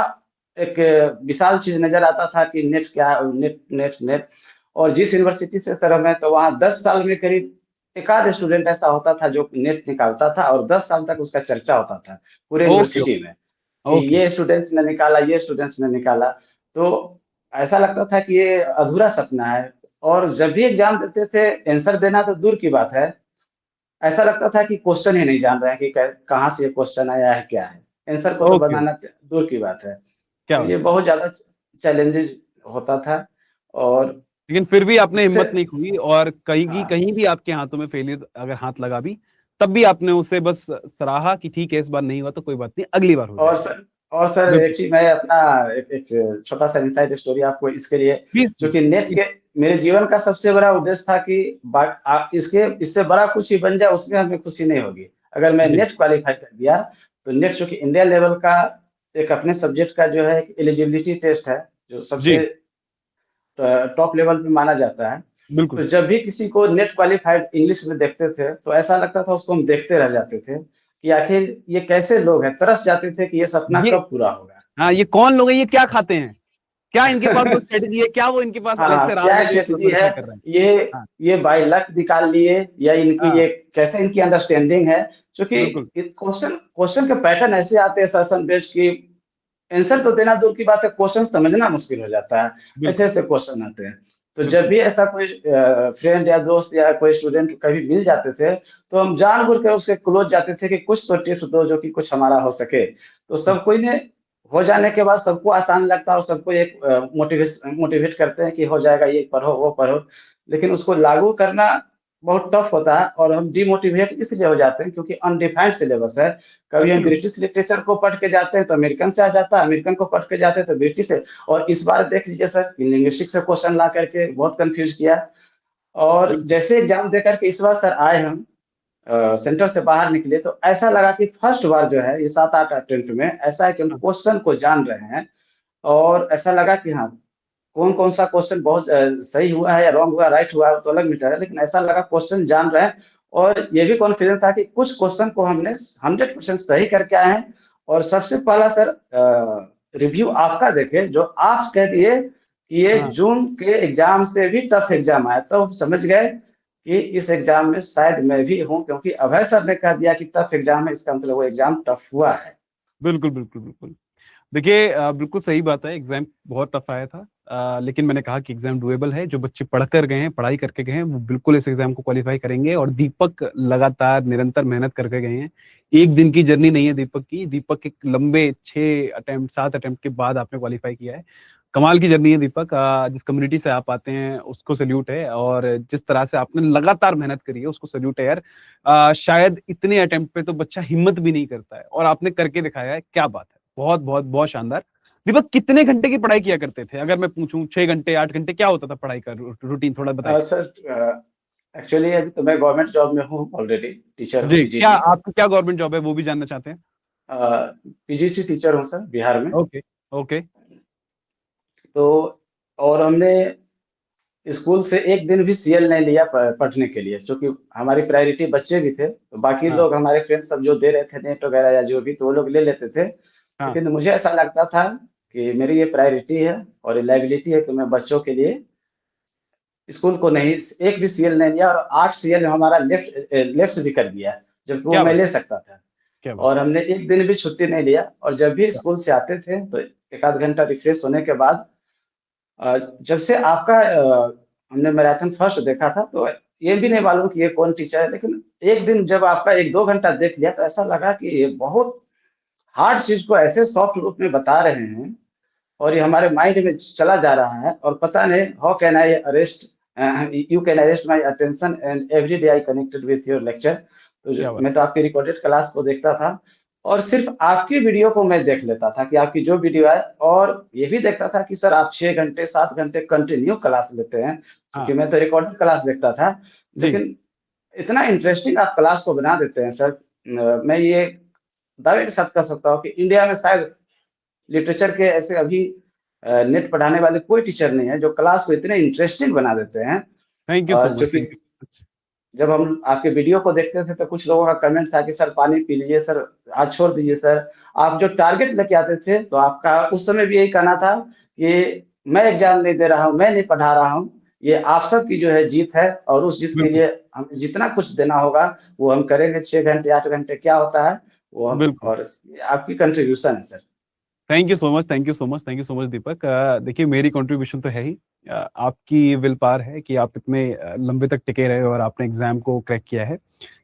[SPEAKER 2] एक विशाल चीज नजर आता था कि नेट क्या है, नेट नेट नेट। और जिस यूनिवर्सिटी से सर हमें, तो वहाँ 10 साल में करीब एकाध स्टूडेंट ऐसा होता था जो नेट निकालता था, और 10 साल तक उसका चर्चा होता था पूरे
[SPEAKER 1] ओके।
[SPEAKER 2] यूनिवर्सिटी में कि
[SPEAKER 1] ओके।
[SPEAKER 2] ये स्टूडेंट्स ने निकाला, ये स्टूडेंट्स ने निकाला। तो ऐसा लगता था कि ये अधूरा सपना है। और जब भी एग्जाम देते थे, आंसर देना तो दूर की बात है, ऐसा लगता था कि क्वेश्चन ही नहीं जान रहे हैं कि कहाँ से ये क्वेश्चन आया है, क्या है। आंसर को तो
[SPEAKER 1] ओके।
[SPEAKER 2] बनाना दूर की बात है।
[SPEAKER 1] क्या
[SPEAKER 2] तो
[SPEAKER 1] बात
[SPEAKER 2] ये
[SPEAKER 1] है।
[SPEAKER 2] बहुत ज्यादा चैलेंजेस होता था। और
[SPEAKER 1] लेकिन फिर भी आपने
[SPEAKER 2] सबसे,
[SPEAKER 1] हिम्मत नहीं खोई, और
[SPEAKER 2] हाँ,
[SPEAKER 1] कहीं भी आपके हाथों में फेलियर अगर हाथ लगा भी, तब भी आपने उसे बस सराहा कि ठीक है, इस बार नहीं हुआ तो कोई बात नहीं, अगली बार हो
[SPEAKER 2] और
[SPEAKER 1] जाएगा।
[SPEAKER 2] सर और सर
[SPEAKER 1] बिल्कुल।
[SPEAKER 2] एक्चुअली मैं अपना एक छोटा सा इनसाइड स्टोरी आपको इसके लिए,
[SPEAKER 1] प्लीज
[SPEAKER 2] जो
[SPEAKER 1] प्लीज
[SPEAKER 2] कि नेट
[SPEAKER 1] प्लीज।
[SPEAKER 2] के मेरे जीवन का सबसे बड़ा उद्देश्य था कि इसके इससे बड़ा कुछ ही बन जाए, उसमें हमें खुशी नहीं होगी। अगर मैं
[SPEAKER 1] जी।
[SPEAKER 2] नेट क्वालिफाई कर दिया, तो नेट जो कि इंडिया लेवल का एक अपने सब्जेक्ट का जो है एलिजिबिलिटी टेस्ट है, जो सबसे
[SPEAKER 1] जी।
[SPEAKER 2] टॉप लेवल पे माना जाता है।
[SPEAKER 1] बिल्कुल।
[SPEAKER 2] तो जब भी किसी को नेट क्वालिफाइड इंग्लिश में देखते थे, तो ऐसा लगता था, उसको हम देखते रह जाते थे कि आखिर ये कैसे लोग हैं, तरस जाते थे कि ये सपना
[SPEAKER 1] ये,
[SPEAKER 2] कब पूरा होगा।
[SPEAKER 1] हाँ, ये कौन लोग हैं, ये क्या खाते हैं, क्या इनके पास कोई स्ट्रेटजी है, क्या वो इनके पास अलग
[SPEAKER 2] हाँ,
[SPEAKER 1] से रात
[SPEAKER 2] क्या
[SPEAKER 1] में जो
[SPEAKER 2] स्ट्रेटजी है,
[SPEAKER 1] क्वालिफाई कर रहे हैं।
[SPEAKER 2] ये
[SPEAKER 1] हाँ।
[SPEAKER 2] ये बाय लक निकाल लिए, या इनकी
[SPEAKER 1] हाँ।
[SPEAKER 2] ये कैसे इनकी अंडरस्टैंडिंग है। क्योंकि
[SPEAKER 1] बिल्कुल।
[SPEAKER 2] क्वेश्चन क्वेश्चन के पैटर्न ऐसे आते हैं सेशन बेस्ड की, आंसर तो देना दूर की बात है, क्वेश्चन समझना मुश्किल हो जाता है। ऐसे
[SPEAKER 1] बिल्कुल।
[SPEAKER 2] ऐसे क्वेश्चन आते हैं। तो जब
[SPEAKER 1] बिल्कुल।
[SPEAKER 2] भी ऐसा कोई फ्रेंड या दोस्त या कोई स्टूडेंट कभी मिल जाते थे, तो हम जानबूझ कर उसके क्लोज जाते थे कि कुछ तो टिप्स दो जो कि कुछ हमारा हो सके। तो सब कोई ने हो जाने के बाद सबको आसान लगता है, और सबको एक मोटिवेट करते हैं कि हो जाएगा, ये पढ़ो वो पढ़ो। लेकिन उसको लागू करना बहुत टफ होता है, और हम डिमोटिवेट इसलिए हो जाते हैं क्योंकि अनडिफाइंड सिलेबस है। कभी हम
[SPEAKER 1] एब्सोल्युटली।
[SPEAKER 2] ब्रिटिश लिटरेचर को पढ़ के जाते हैं तो अमेरिकन से आ जाता है, अमेरिकन को पढ़ के जाते हैं तो ब्रिटिश से। और इस बार देख लीजिए सर, लिंग्विस्टिक से क्वेश्चन ला करके बहुत कंफ्यूज किया। और
[SPEAKER 1] बिल्कुल।
[SPEAKER 2] जैसे एग्जाम दे करके इस बार सर आए हम, सेंटर से बाहर निकले, तो ऐसा लगा कि फर्स्ट बार जो है ये 7-8 अटेम्प्ट में ऐसा है कि हम
[SPEAKER 1] हाँ।
[SPEAKER 2] क्वेश्चन को जान रहे हैं। और ऐसा लगा कि हाँ, कौन कौन सा क्वेश्चन बहुत सही हुआ है या रॉन्ग हुआ, राइट हुआ है, तो अलग मैटर है, लेकिन ऐसा लगा क्वेश्चन जान रहे हैं। और ये भी कॉन्फिडेंस था कि कुछ क्वेश्चन को हमने 100% सही करके आए हैं। और सबसे पहला सर रिव्यू आपका देखे, जो आप कह दिए कि ये
[SPEAKER 1] हाँ।
[SPEAKER 2] जून के एग्जाम से भी टफ एग्जाम आया, तो हम समझ गए कि इस एग्जाम में शायद मैं भी हूँ, क्योंकि अभय सर ने कह दिया कि टफ एग्जाम है, इसका मतलब वो एग्जाम टफ हुआ है।
[SPEAKER 1] बिल्कुल। बिल्कुल। बिल्कुल। देखिए, बिल्कुल सही बात है, एग्जाम बहुत टफ आया था, लेकिन मैंने कहा कि एग्जाम डुएबल है। जो बच्चे पढ़ कर गए हैं, पढ़ाई करके गए हैं, वो बिल्कुल इस एग्जाम को क्वालिफाई करेंगे। और दीपक लगातार निरंतर मेहनत करके गए हैं। एक दिन की जर्नी नहीं है दीपक की। दीपक एक लंबे 6 अटेम्प्ट 7 अटेम्प्ट के बाद आपने क्वालिफाई किया है। कमाल की जर्नी है दीपक। जिस कम्युनिटी से आप आते हैं उसको सल्यूट है, और जिस तरह से आपने लगातार मेहनत करी है उसको सल्यूट है यार। शायद इतने अटेम्प्ट पे तो बच्चा हिम्मत भी नहीं करता है, और आपने करके दिखाया है, क्या बात है, बहुत बहुत बहुत शानदार। दीपक, कितने घंटे की पढ़ाई किया करते थे? अगर मैं पूछूं 6 घंटे 8 घंटे, क्या होता था पढ़ाई का रूटीन, थोड़ा बताइए।
[SPEAKER 2] सर एक्चुअली अभी तो मैं गवर्नमेंट जॉब में हूँ, ऑलरेडी टीचर हूँ,
[SPEAKER 1] जी, क्या
[SPEAKER 2] पीजीटी।
[SPEAKER 1] आपकी क्या गवर्नमेंट जॉब है, वो भी जानना चाहते हैं।
[SPEAKER 2] पीजीटी टीचर हूँ सर, बिहार में।
[SPEAKER 1] ओके। ओके।
[SPEAKER 2] तो और हमने स्कूल से एक दिन भी सीएल नहीं लिया पढ़ने के लिए, क्योंकि हमारी प्रायोरिटी बच्चे भी थे। तो बाकी
[SPEAKER 1] हाँ।
[SPEAKER 2] लोग हमारे फ्रेंड्स सब जो दे रहे थे नेट वगैरह या जो भी, तो वो लोग ले लेते थे।
[SPEAKER 1] हाँ।
[SPEAKER 2] लेकिन मुझे ऐसा लगता था कि मेरी ये प्रायोरिटी है और लायबिलिटी है कि मैं बच्चों के लिए स्कूल को नहीं, एक भी सीएल नहीं लिया, और 8 सीएल हमारा लेफ्ट भी कर दिया, जबकि वो
[SPEAKER 1] क्या
[SPEAKER 2] मैं
[SPEAKER 1] बात
[SPEAKER 2] ले सकता था।
[SPEAKER 1] क्या बात
[SPEAKER 2] और हमने एक दिन भी छुट्टी नहीं लिया, और जब भी
[SPEAKER 1] क्या-
[SPEAKER 2] स्कूल से आते थे तो एक आध घंटा रिफ्रेश होने के बाद जब से आपका हमने मैराथन फर्स्ट देखा था, तो ये भी नहीं मालूम कि ये कौन टीचर है, लेकिन एक दिन जब आपका 1-2 घंटा देख लिया तो ऐसा लगा कि ये बहुत हार्ड चीज को ऐसे सॉफ्ट रूप में बता रहे हैं, और ये हमारे माइंड में चला जा रहा है, और पता नहीं how can I arrest, you can arrest my attention and every day I connected with your lecture. तो
[SPEAKER 1] क्या बात
[SPEAKER 2] मैं तो आपकी रिकॉर्डेड क्लास को देखता था, और सिर्फ आपकी वीडियो को मैं देख लेता था कि आपकी जो वीडियो है, और ये भी देखता था कि सर आप 6 घंटे 7 घंटे कंटिन्यू क्लास लेते हैं, क्योंकि
[SPEAKER 1] हाँ
[SPEAKER 2] मैं तो रिकॉर्डेड क्लास देखता था,
[SPEAKER 1] जी।
[SPEAKER 2] लेकिन इतना इंटरेस्टिंग आप क्लास को बना देते हैं सर। मैं ये दावे के साथ कह सकता हूँ कि इंडिया में शायद लिटरेचर के ऐसे अभी नेट पढ़ाने वाले कोई टीचर नहीं है जो क्लास को इतने इंटरेस्टिंग बना देते हैं।
[SPEAKER 1] थैंक यू सो
[SPEAKER 2] और
[SPEAKER 1] मच,
[SPEAKER 2] चूंकि
[SPEAKER 1] थैंक यू सो मच।
[SPEAKER 2] जब हम आपके वीडियो को देखते थे तो कुछ लोगों का कमेंट था कि सर पानी पी लीजिए सर, आज छोड़ दीजिए सर। आप जो टारगेट लेके आते थे तो आपका उस समय भी यही कहना था कि मैं एग्जाम नहीं दे रहा हूँ, मैं नहीं पढ़ा रहा हूँ, ये आप सबकी जो है जीत है, और उस जीत के
[SPEAKER 1] बिल्कुल
[SPEAKER 2] लिए हमें जितना कुछ देना होगा वो हम करेंगे। 6 घंटे 8 घंटे क्या होता है वो हम,
[SPEAKER 1] बिल्कुल।
[SPEAKER 2] और आपकी कंट्रीब्यूशन है sir.
[SPEAKER 1] Thank you so much, thank you so much, thank you so much Deepak. देखिए मेरी कंट्रीब्यूशन तो है ही, आपकी विल पावर है कि आप इतने लंबे तक टिके रहे और आपने एग्जाम को क्रैक किया है।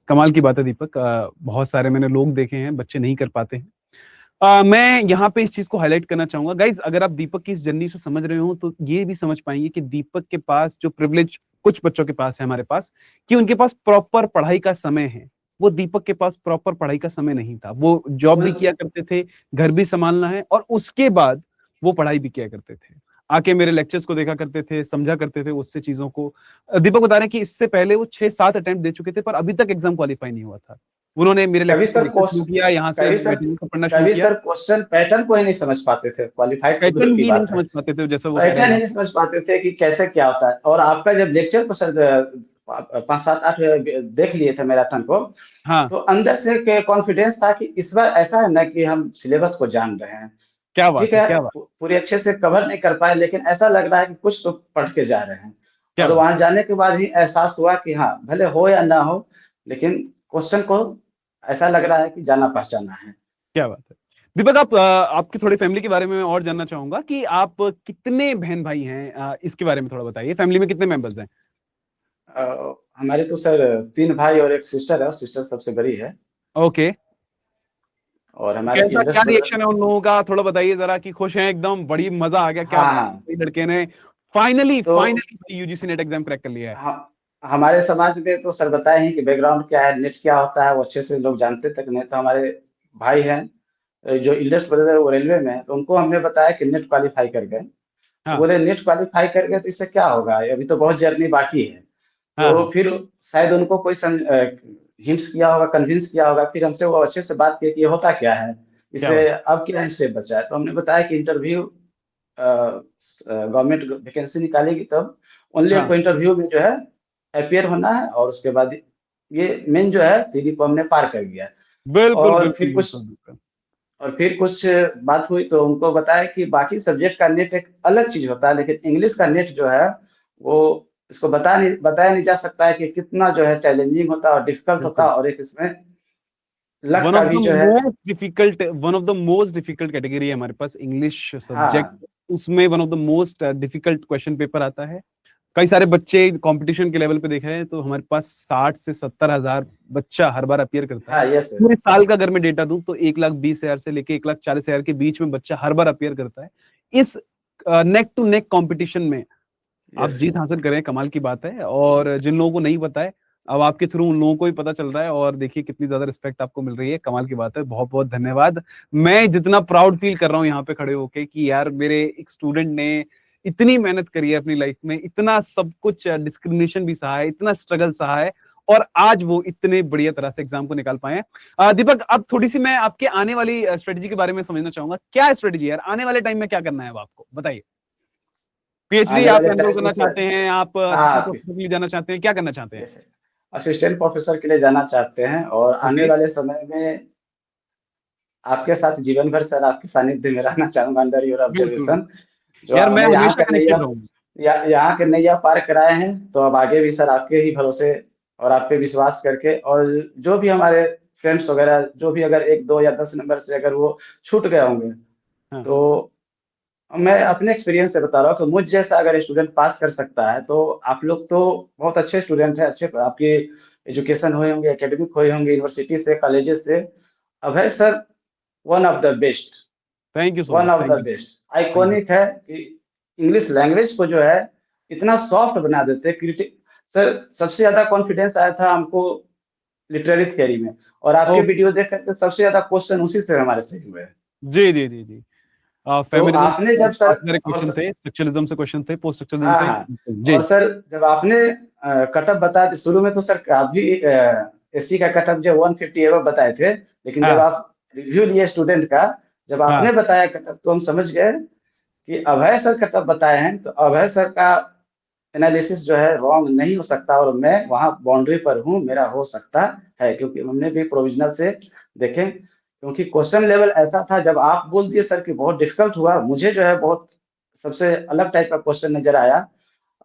[SPEAKER 1] कमाल की बात है दीपक। बहुत सारे मैंने लोग देखे हैं, बच्चे नहीं कर पाते हैं। मैं यहाँ पे इस चीज को हाईलाइट करना चाहूंगा गाइज, अगर आप दीपक की इस जर्नी से समझ रहे हो तो ये भी समझ पाएंगे कि दीपक के पास जो प्रिविलेज कुछ बच्चों के पास है हमारे पास, कि उनके पास प्रॉपर पढ़ाई का समय है। वो दीपक के पास प्रॉपर पढ़ाई का समय नहीं था। वो जॉब भी किया करते थे, घर भी संभालना है, और उसके बाद वो पढ़ाई भी किया करते थे। आके मेरे लेक्चर्स को देखा करते थे, समझा करते थे उससे चीजों को। दीपक बता रहे हैं कि इससे पहले वो 6-7 अटेम्प्ट दे चुके थे, पर अभी तक एग्जाम क्वालिफाई नहीं हुआ था। उन्होंने मेरे
[SPEAKER 2] कभी
[SPEAKER 1] लेक्चर को
[SPEAKER 2] सर
[SPEAKER 1] देखना शुरू किया, यहाँ से
[SPEAKER 2] कभी सर
[SPEAKER 1] मटेरियल को पढ़ना शुरू
[SPEAKER 2] कभी
[SPEAKER 1] किया।
[SPEAKER 2] सर क्वेश्चन पैटर्न को ही नहीं समझ पाते थे, क्वालिफाइड तो दूर
[SPEAKER 1] पैटर्न
[SPEAKER 2] की
[SPEAKER 1] भी नहीं
[SPEAKER 2] बात है,
[SPEAKER 1] समझ पाते थे, जैसा वो कह रहे हैं
[SPEAKER 2] पैटर्न ही
[SPEAKER 1] यहाँ
[SPEAKER 2] नहीं
[SPEAKER 1] पे।
[SPEAKER 2] समझ पाते थे कि कैसे क्या होता है। और आपका जब लेक्चर को सर 5 7 8 देख लिए थे मैराथन को,
[SPEAKER 1] हाँ,
[SPEAKER 2] तो अंदर से कॉन्फिडेंस था कि इस बार ऐसा है ना कि हम सिलेबस को जान रहे हैं।
[SPEAKER 1] क्या
[SPEAKER 2] ठीक
[SPEAKER 1] बात है,
[SPEAKER 2] है,
[SPEAKER 1] क्या बात।
[SPEAKER 2] पूरी अच्छे से कवर नहीं कर पाए, लेकिन ऐसा लग रहा है कि कुछ तो पढ़ के जा रहे हैं।
[SPEAKER 1] क्या
[SPEAKER 2] और
[SPEAKER 1] बात
[SPEAKER 2] वहां जाने के बाद ही एहसास हुआ कि हाँ, भले हो या ना हो, लेकिन क्वेश्चन को ऐसा लग रहा है कि जाना पहचाना है।
[SPEAKER 1] क्या बात है। दीपक, आप आपकी थोड़ी फैमिली के बारे में मैं और जानना चाहूंगा कि आप कितने बहन भाई हैं, इसके बारे में थोड़ा बताइए। फैमिली में कितने मेंबर्स हैं?
[SPEAKER 2] हमारे तो सर 3 भाई और एक सिस्टर है, सिस्टर सबसे बड़ी है,
[SPEAKER 1] ओके।
[SPEAKER 2] और
[SPEAKER 1] तो
[SPEAKER 2] हमारे
[SPEAKER 1] कैसा, क्या
[SPEAKER 2] एल्डेस्ट ब्रदर।
[SPEAKER 1] रिएक्शन है उन लोगों का, थोड़ा बताइए जरा, कि खुश हैं एकदम, बड़ी मजा आ गया, क्या
[SPEAKER 2] हाँ
[SPEAKER 1] बात
[SPEAKER 2] हाँ।
[SPEAKER 1] है, लड़के ने फाइनली
[SPEAKER 2] तो
[SPEAKER 1] finally UGC net exam crack कर लिया है।
[SPEAKER 2] हम हमारे समाज में तो सर बताए हैं कि बैकग्राउंड क्या है, नेट क्या होता है, वो अच्छे से लोग जानते तक नहीं। तो हमारे भाई हैं जो एल्डेस्ट ब्रदर वो रेलवे में है, तो उनको हमने बताया कि नेट क्वालिफाई कर गए। तो
[SPEAKER 1] हाँ
[SPEAKER 2] बोले नेट क्वालिफाई कर गए तो इससे क्या होगा, अभी तो बहुत जर्नी बाकी है।
[SPEAKER 1] हाँ
[SPEAKER 2] तो
[SPEAKER 1] हाँ।
[SPEAKER 2] फिर शायद उनको कोई हिंट्स किया होगा, कन्विंस किया होगा, फिर हमसे वो अच्छे से बात की कि ये होता क्या है,
[SPEAKER 1] क्या
[SPEAKER 2] इससे
[SPEAKER 1] बात।
[SPEAKER 2] अब क्या स्टेप बचा है। तो हमने बताया कि इंटरव्यू, गवर्नमेंट वैकेंसी निकालेगी तब ओनली
[SPEAKER 1] हाँ,
[SPEAKER 2] आपको इंटरव्यू में जो है अपियर होना है, और उसके बाद ये मेन जो है सीडी को हमने पार कर गया।
[SPEAKER 1] बिल्कुल
[SPEAKER 2] और
[SPEAKER 1] बिल्कुल
[SPEAKER 2] फिर कुछ
[SPEAKER 1] बिल्कुल बिल्कुल।
[SPEAKER 2] और फिर कुछ बात हुई तो उनको बताया कि बाकी सब्जेक्ट का नेट एक अलग चीज होता है, लेकिन इंग्लिश का नेट जो है वो इसको बताया नहीं जा सकता है कि कितना जो है चैलेंजिंग होता है और डिफिकल्ट होता
[SPEAKER 1] बिल्कुल।
[SPEAKER 2] है, और एक इसमें लक का भी जो है।
[SPEAKER 1] One of the most difficult category है हमारे पास इंग्लिश
[SPEAKER 2] हाँ
[SPEAKER 1] सब्जेक्ट। उसमें one of the most difficult question paper आता है। कई सारे बच्चे कंपटीशन के लेवल पे देख रहे हैं तो हमारे पास 60 से 70 हजार बच्चा हर बार अपीयर करता है।
[SPEAKER 2] हाँ, यस
[SPEAKER 1] पूरे साल का अगर मैं डेटा दूं तो 1,20,000 से लेके 1,40,000 के बीच में बच्चा हर बार अपीयर करता है। इस नेक टू नेक कंपटीशन में आप
[SPEAKER 2] यस।
[SPEAKER 1] जीत हासिल करें, कमाल की बात है। और जिन लोगों को नहीं पता है, अब आपके थ्रू उन लोगों को भी पता चल रहा है, और देखिए कितनी ज्यादा रिस्पेक्ट आपको मिल रही है, कमाल की बात है। बहुत बहुत धन्यवाद। मैं जितना प्राउड फील कर रहा हूँ यहाँ पे खड़े होके कि यार मेरे एक स्टूडेंट ने इतनी मेहनत करी है अपनी लाइफ में, इतना सब कुछ डिस्क्रिमिनेशन भी सहा है, इतना स्ट्रगल सहा है, और आज वो इतने बढ़िया तरह से एग्जाम को निकाल पाए हैं। दीपक, अब थोड़ी सी मैं आपके आने वाली स्ट्रेटेजी के बारे में समझना चाहूंगा। क्या स्ट्रेटेजी है यार, आने वाले टाइम में क्या करना है अब आपको बताइए। पीएचडी
[SPEAKER 2] आने
[SPEAKER 1] आप
[SPEAKER 2] वाले
[SPEAKER 1] एनरोल
[SPEAKER 2] टाइम में
[SPEAKER 1] करना
[SPEAKER 2] सर,
[SPEAKER 1] चाहते हैं, आप असिस्टेंट
[SPEAKER 2] हाँ,
[SPEAKER 1] प्रोफेसर के लिए जाना चाहते हैं, क्या करना चाहते हैं?
[SPEAKER 2] जैसे असिस्टेंट प्रोफेसर के लिए जाना चाहते हैं, और आने
[SPEAKER 1] ओके।
[SPEAKER 2] वाले समय में आपके साथ जीवन भर सर आपके सानिध्य में रहना चाहूंगा अंडर योर
[SPEAKER 1] बिल्कुल
[SPEAKER 2] ऑब्जर्वेशन। जो
[SPEAKER 1] यार, मैं
[SPEAKER 2] आपने यहाँ
[SPEAKER 1] हमेशा
[SPEAKER 2] का
[SPEAKER 1] कनेक्टेड
[SPEAKER 2] नैया
[SPEAKER 1] रहूंगा।
[SPEAKER 2] यहाँ के नैया पार कराए हैं, तो अब आगे भी सर आपके ही भरोसे और आप पे विश्वास करके, और जो भी हमारे फ्रेंड्स वगैरह जो भी अगर 1, 2 या 10 नंबर से अगर वो छूट गए होंगे,
[SPEAKER 1] हाँ
[SPEAKER 2] तो मैं अपने एक्सपीरियंस से बता रहा हूँ कि मुझ जैसा अगर स्टूडेंट पास कर सकता है, तो आप लोग तो बहुत अच्छे स्टूडेंट हैं, अच्छे आपके एजुकेशन हुए होंगे, एकेडमिक हुए होंगे, यूनिवर्सिटी से, कॉलेजेस से। Abhay sir one of the best,
[SPEAKER 1] thank you so
[SPEAKER 2] one
[SPEAKER 1] much,
[SPEAKER 2] of
[SPEAKER 1] thank
[SPEAKER 2] the
[SPEAKER 1] you,
[SPEAKER 2] best
[SPEAKER 1] thank you.
[SPEAKER 2] Iconic है कि इंग्लिश लैंग्वेज को जो है इतना सॉफ्ट बना देते क्रिटिक। सर सबसे ज्यादा कॉन्फिडेंस आया था हमको लिटरेरी थियरी में, और आपके
[SPEAKER 1] ओके।
[SPEAKER 2] वीडियो देख करके सबसे ज्यादा क्वेश्चन उसी से हमारे सही हुए हैं।
[SPEAKER 1] जी जी जी जी।
[SPEAKER 2] तो
[SPEAKER 1] फेमिनिज्म
[SPEAKER 2] आपने
[SPEAKER 1] से
[SPEAKER 2] जब सर,
[SPEAKER 1] काफी सारे
[SPEAKER 2] और
[SPEAKER 1] क्वेश्चन थे, स्ट्रक्चरलिज्म से क्वेश्चन थे, पोस्ट स्ट्रक्चरलिज्म
[SPEAKER 2] हाँ
[SPEAKER 1] से।
[SPEAKER 2] हाँ,
[SPEAKER 1] जी।
[SPEAKER 2] और सर जब आपने कटअप बताया तो शुरू में तो सर काफी एससी का कटअप जो 150 एवं बताए थे, लेकिन जब
[SPEAKER 1] हाँ
[SPEAKER 2] आप रिव्यू लिए स्टूडेंट का, जब
[SPEAKER 1] हाँ।
[SPEAKER 2] आपने बताया कटअप, तो हम समझ गए कि अभय सर कटअप बताए हैं, तो अभय सर का एनालिसिस जो है रॉन्ग नहीं हो सकता, और मैं वहां बाउंड्री पर हूँ, मेरा हो सकता है, क्योंकि हमने भी प्रोविजनल से देखे। क्योंकि क्वेश्चन लेवल ऐसा था, जब आप बोल दिए सर कि बहुत डिफिकल्ट हुआ, मुझे जो है बहुत सबसे अलग टाइप का क्वेश्चन नजर आया।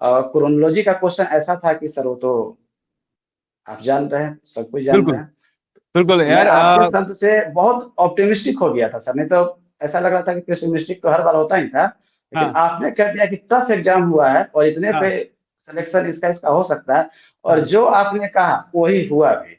[SPEAKER 2] क्रोनोलॉजी का क्वेश्चन ऐसा था कि सर वो तो आप जान रहे हैं, सब कुछ जान रहे
[SPEAKER 1] बिल्कुल
[SPEAKER 2] हैं।
[SPEAKER 1] बिल्कुल
[SPEAKER 2] मैं
[SPEAKER 1] यार।
[SPEAKER 2] आपके शब्द से बहुत ऑप्टिमिस्टिक हो गया था सर, नहीं तो ऐसा लग रहा था कि पेसिमिस्टिक तो हर बार होता ही था, लेकिन
[SPEAKER 1] हाँ
[SPEAKER 2] आपने कह दिया कि टफ एग्जाम हुआ है और इतने
[SPEAKER 1] हाँ
[SPEAKER 2] पे सिलेक्शन इसका इसका हो सकता है, और
[SPEAKER 1] हाँ।
[SPEAKER 2] जो आपने कहा वही हुआ भी।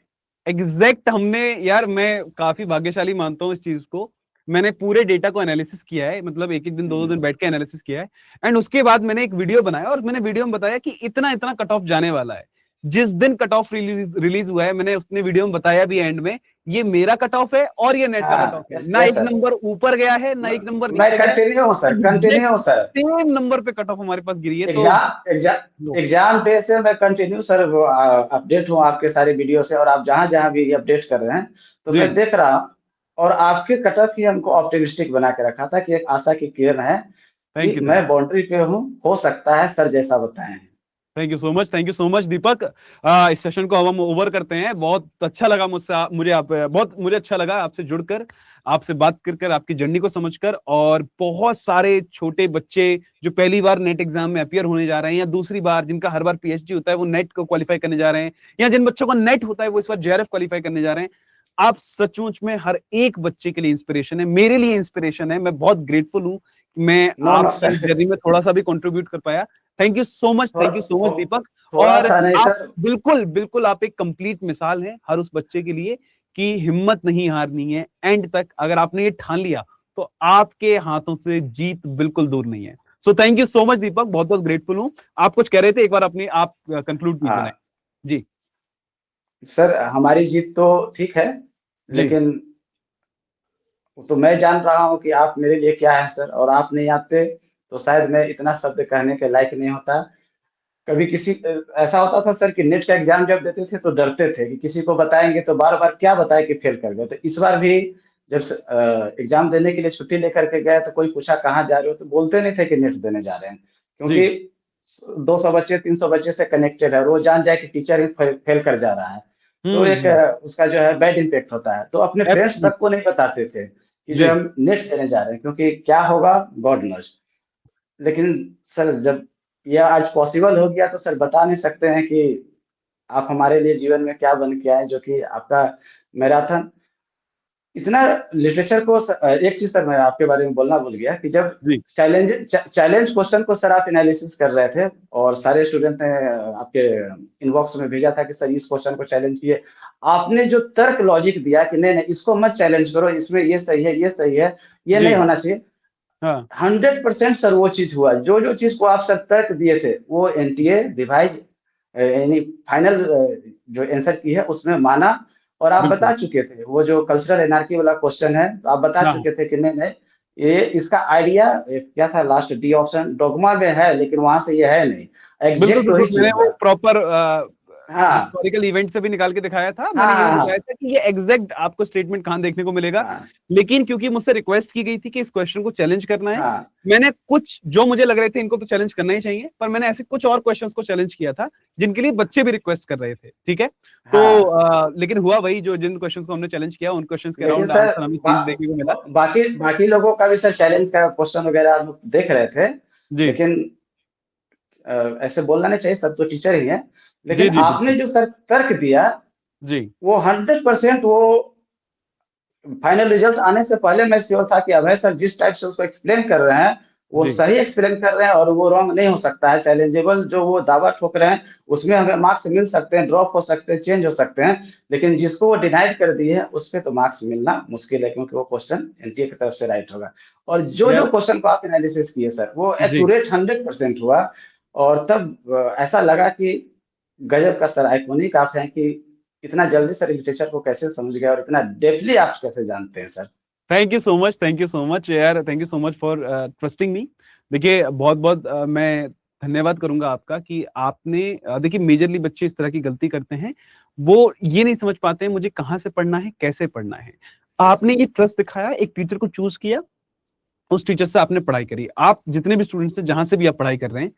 [SPEAKER 1] एग्जैक्ट हमने, यार मैं काफी भाग्यशाली मानता हूँ इस चीज को। मैंने पूरे डेटा को एनालिसिस किया है, मतलब एक एक दिन, दो दो दिन बैठ के एनालिसिस किया है। एंड उसके बाद मैंने एक वीडियो बनाया, और मैंने वीडियो में बताया कि इतना इतना कट ऑफ जाने वाला है। जिस दिन कट ऑफ रिलीज हुआ है, मैंने अपने वीडियो में बताया भी एंड में, ये मेरा कट ऑफ है और ये नेट का कट
[SPEAKER 2] हाँ,
[SPEAKER 1] ऑफ है,
[SPEAKER 2] यस
[SPEAKER 1] ना
[SPEAKER 2] यस
[SPEAKER 1] एक
[SPEAKER 2] सर।
[SPEAKER 1] नंबर ऊपर गया है ना एक नंबर
[SPEAKER 2] मैं
[SPEAKER 1] नीचे गया है।
[SPEAKER 2] कंटिन्यू हूँ सर, कंटिन्यू
[SPEAKER 1] एग्जैक्ट
[SPEAKER 2] हूँ सर।
[SPEAKER 1] सेम नंबर पे कट ऑफ हमारे पास गिरी है, तो
[SPEAKER 2] एग्जाम डे से मैं कंटिन्यू सर अपडेट हूँ आपके सारे वीडियो से, और आप जहां जहां भी अपडेट कर रहे हैं, तो
[SPEAKER 1] जी।
[SPEAKER 2] मैं देख रहा हूँ। और आपके कटअप ही हमको ऑप्टिमिस्टिक बना के रखा था कि एक आशा की किरण है
[SPEAKER 1] थैंक
[SPEAKER 2] कि
[SPEAKER 1] यू, थैंक
[SPEAKER 2] मैं बाउंड्री पे हूँ, हो सकता है सर जैसा बताए हैं।
[SPEAKER 1] Thank you so much, thank you so much Deepak. इस सेशन को अब हम ओवर करते हैं। बहुत अच्छा लगा मुझसे, मुझे आप बहुत मुझे अच्छा लगा आपसे जुड़कर, आपसे बात कर आपकी जर्नी को समझकर। और बहुत सारे छोटे बच्चे जो पहली बार नेट एग्जाम में अपियर होने जा रहे हैं, या दूसरी बार जिनका हर बार पीएचडी होता है वो नेट को क्वालिफाई करने जा रहे हैं, या जिन बच्चों का नेट होता है वो इस बार जेआरएफ क्वालिफाई करने जा रहे हैं, आप सचमुच में हर एक बच्चे के लिए इंस्पिरेशन है, मेरे लिए इंस्पिरेशन है। मैं बहुत ग्रेटफुल हूं कि मैं
[SPEAKER 2] नो नो
[SPEAKER 1] आपकी
[SPEAKER 2] सर।
[SPEAKER 1] जर्नी में थोड़ा सा भी कंट्रीब्यूट कर पाया। थैंक यू सो मच,
[SPEAKER 2] थोड़ा
[SPEAKER 1] थैंक यू सो मच दीपक।
[SPEAKER 2] थोड़ा
[SPEAKER 1] और
[SPEAKER 2] सा नहीं
[SPEAKER 1] आप
[SPEAKER 2] सर।
[SPEAKER 1] बिल्कुल बिल्कुल, आप एक कंप्लीट मिसाल हैं हर उस बच्चे के लिए कि हिम्मत नहीं हारनी है। एंड तक अगर आपने ये ठान लिया, तो आपके हाथों से जीत बिल्कुल दूर नहीं है। So thank you so much Deepak, बहुत बहुत ग्रेटफुल हूं। आप कुछ कह रहे थे, एक बार अपनी आप कंक्लूड कीजिए ना।
[SPEAKER 2] हाँ
[SPEAKER 1] जी
[SPEAKER 2] सर, हमारी जीत तो ठीक है,
[SPEAKER 1] जी।
[SPEAKER 2] लेकिन तो मैं जान रहा हूँ कि आप मेरे लिए क्या है सर, और आप नहीं आते तो शायद मैं इतना शब्द कहने के लायक नहीं होता। कभी किसी ऐसा होता था सर कि नेट का एग्जाम जब देते थे तो डरते थे कि किसी को बताएंगे तो बार बार क्या बताए कि फेल कर गए। तो इस बार भी जब एग्जाम देने के लिए छुट्टी लेकर के गए, तो कोई पूछा कहाँ जा रहे हो, तो बोलते नहीं थे कि नेट देने जा रहे हैं,
[SPEAKER 1] जी।
[SPEAKER 2] क्योंकि 200 बच्चे 300 बच्चे से कनेक्टेड है, वो जान जाए कि टीचर ही फेल कर जा रहा है, तो एक
[SPEAKER 1] हम्म।
[SPEAKER 2] उसका जो है बैड इम्पेक्ट होता है। तो अपने फ्रेंड्स
[SPEAKER 1] एब्सोल्यूट।
[SPEAKER 2] तक को नहीं बताते थे कि जो
[SPEAKER 1] जी।
[SPEAKER 2] हम नेट देने जा रहे हैं, क्योंकि क्या होगा गॉड नोज। लेकिन सर जब यह आज पॉसिबल हो गया, तो सर बता नहीं सकते हैं कि आप हमारे लिए जीवन में क्या बन के आए, जो कि आपका मैराथन इतना लिटरेचर को एक चीज सर मैं आपके बारे में बोलना भूल गया कि जब
[SPEAKER 1] जी।
[SPEAKER 2] चैलेंज क्वेश्चन को सर आप एनालिसिस कर रहे थे, और सारे स्टूडेंट ने आपके इनबॉक्स में भेजा था कि सर इस क्वेश्चन को चैलेंज किए, आपने जो तर्क लॉजिक दिया कि नहीं नहीं इसको मत चैलेंज करो, इसमें ये सही है, ये सही है, ये नहीं
[SPEAKER 1] जी।
[SPEAKER 2] होना चाहिए।
[SPEAKER 1] हाँ।
[SPEAKER 2] 100% सर वो चीज हुआ, जो जो चीज को आप सर तर्क दिए थे वो एनटीए रिवाइज यानी फाइनल जो आंसर की है उसमें माना। और आप बता
[SPEAKER 1] बिल्कुल।
[SPEAKER 2] चुके थे वो जो कल्चरल एनार्की वाला क्वेश्चन है, तो आप बता
[SPEAKER 1] हाँ
[SPEAKER 2] चुके थे कि नहीं नहीं ये इसका आइडिया क्या था, लास्ट डी ऑप्शन डोगमा में है, लेकिन वहां से ये है नहीं,
[SPEAKER 1] बिल्कुल
[SPEAKER 2] एग्जैक्ट
[SPEAKER 1] बिल्कुल,
[SPEAKER 2] वही
[SPEAKER 1] मैंने
[SPEAKER 2] चीज
[SPEAKER 1] वो
[SPEAKER 2] हुआ।
[SPEAKER 1] प्रॉपर
[SPEAKER 2] हाँ
[SPEAKER 1] हिस्टोरिकल इवेंट से भी निकाल के दिखाया था,
[SPEAKER 2] हाँ
[SPEAKER 1] मैंने ये भी
[SPEAKER 2] हाँ
[SPEAKER 1] बताया था कि ये एग्जैक्ट आपको स्टेटमेंट कहाँ देखने को मिलेगा।
[SPEAKER 2] हाँ
[SPEAKER 1] लेकिन क्योंकि मुझसे रिक्वेस्ट की गई थी कि इस क्वेश्चन को चैलेंज करना है,
[SPEAKER 2] हाँ
[SPEAKER 1] मैंने कुछ जो मुझे लग रहे थे इनको तो चैलेंज करना ही चाहिए, पर मैंने ऐसे कुछ और क्वेश्चंस को चैलेंज किया था जिनके लिए बच्चे भी रिक्वेस्ट कर रहे थे, ठीक है। तो
[SPEAKER 2] हाँ।
[SPEAKER 1] लेकिन हुआ वही, जो जिन क्वेश्चंस को हमने चैलेंज किया उन क्वेश्चंस के
[SPEAKER 2] लेकिन
[SPEAKER 1] अराउंड
[SPEAKER 2] सर
[SPEAKER 1] आंसर हमें चेंज देखने को मिला।
[SPEAKER 2] बाकी बाकी लोगों का भी सर चैलेंज का क्वेश्चन वगैरह हम लोग देख रहे थे,
[SPEAKER 1] जी
[SPEAKER 2] लेकिन ऐसे बोलना नहीं चाहिए, सब तो टीचर ही है।
[SPEAKER 1] जी
[SPEAKER 2] लेकिन
[SPEAKER 1] जी
[SPEAKER 2] आपने
[SPEAKER 1] बिल्कुल।
[SPEAKER 2] जो सर तर्क दिया
[SPEAKER 1] जी
[SPEAKER 2] वो 100% वो फाइनल रिजल्ट आने से पहले मैं श्योर था कि अभय सर जिस टाइप से उसको एक्सप्लेन कर रहे हैं वो
[SPEAKER 1] जी
[SPEAKER 2] सही एक्सप्लेन कर रहे हैं और वो रॉन्ग नहीं हो सकता है। चैलेंजेबल जो वो दावा ठोक रहे हैं उसमें हमें मार्क्स मिल सकते हैं, ड्रॉप हो सकते हैं, चेंज हो सकते हैं, लेकिन जिसको वो डिनाइड कर दिए है उस पर तो मार्क्स मिलना मुश्किल है, क्योंकि वो क्वेश्चन एनटीए की तरफ से राइट होगा। और जो जो
[SPEAKER 1] यार
[SPEAKER 2] क्वेश्चन को आप एनालिसिस किए सर वो
[SPEAKER 1] जी
[SPEAKER 2] एक्यूरेट 100% हुआ। और तब ऐसा लगा कि गजब का सर आइकॉनिक आप हैं कि इतना जल्दी सर लिटरेचर को कैसे समझ गए और इतना डेपली आप कैसे जानते हैं sir.
[SPEAKER 1] Thank you so much, thank you so much यार, thank you so much for trusting me. देखिए बहुत बहुत मैं धन्यवाद करूंगा आपका कि आपने देखिए मेजरली बच्चे इस तरह की गलती करते हैं, वो ये नहीं समझ पाते हैं मुझे कहाँ से पढ़ना है, कैसे पढ़ना है। आपने ये ट्रस्ट दिखाया, एक टीचर को चूज किया, उस टीचर से आपने पढ़ाई करी। आप जितने भी स्टूडेंट्स से जहां से भी आप पढ़ाई कर रहे हैं,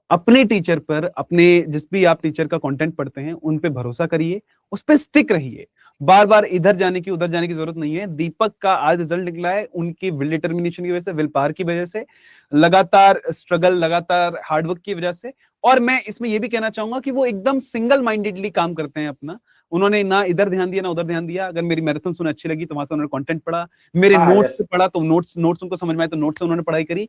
[SPEAKER 1] अपने टीचर पर, अपने जिस भी आप टीचर का कंटेंट पढ़ते हैं उन पे भरोसा करिए, उस पे स्टिक रहिए। बार बार इधर जाने की उधर जाने की जरूरत नहीं है। दीपक का आज रिजल्ट निकला है उनकी विल डिटर्मिनेशन की वजह से, विल पावर की वजह से, लगातार स्ट्रगल, लगातार हार्डवर्क की वजह से। और मैं इसमें यह भी कहना चाहूंगा कि वो एकदम सिंगल माइंडेडली काम करते हैं अपना। उन्होंने ना इधर ध्यान दिया ना उधर ध्यान दिया। अगर मेरी मैराथन सुन अच्छी लगी तो वहां से उन्होंने कंटेंट पढ़ा, मेरे
[SPEAKER 2] हाँ
[SPEAKER 1] नोट्स
[SPEAKER 2] यस।
[SPEAKER 1] से पढ़ा तो नोट्स नोट्स उनको समझ में आए तो नोट्स से उन्होंने पढ़ाई करी,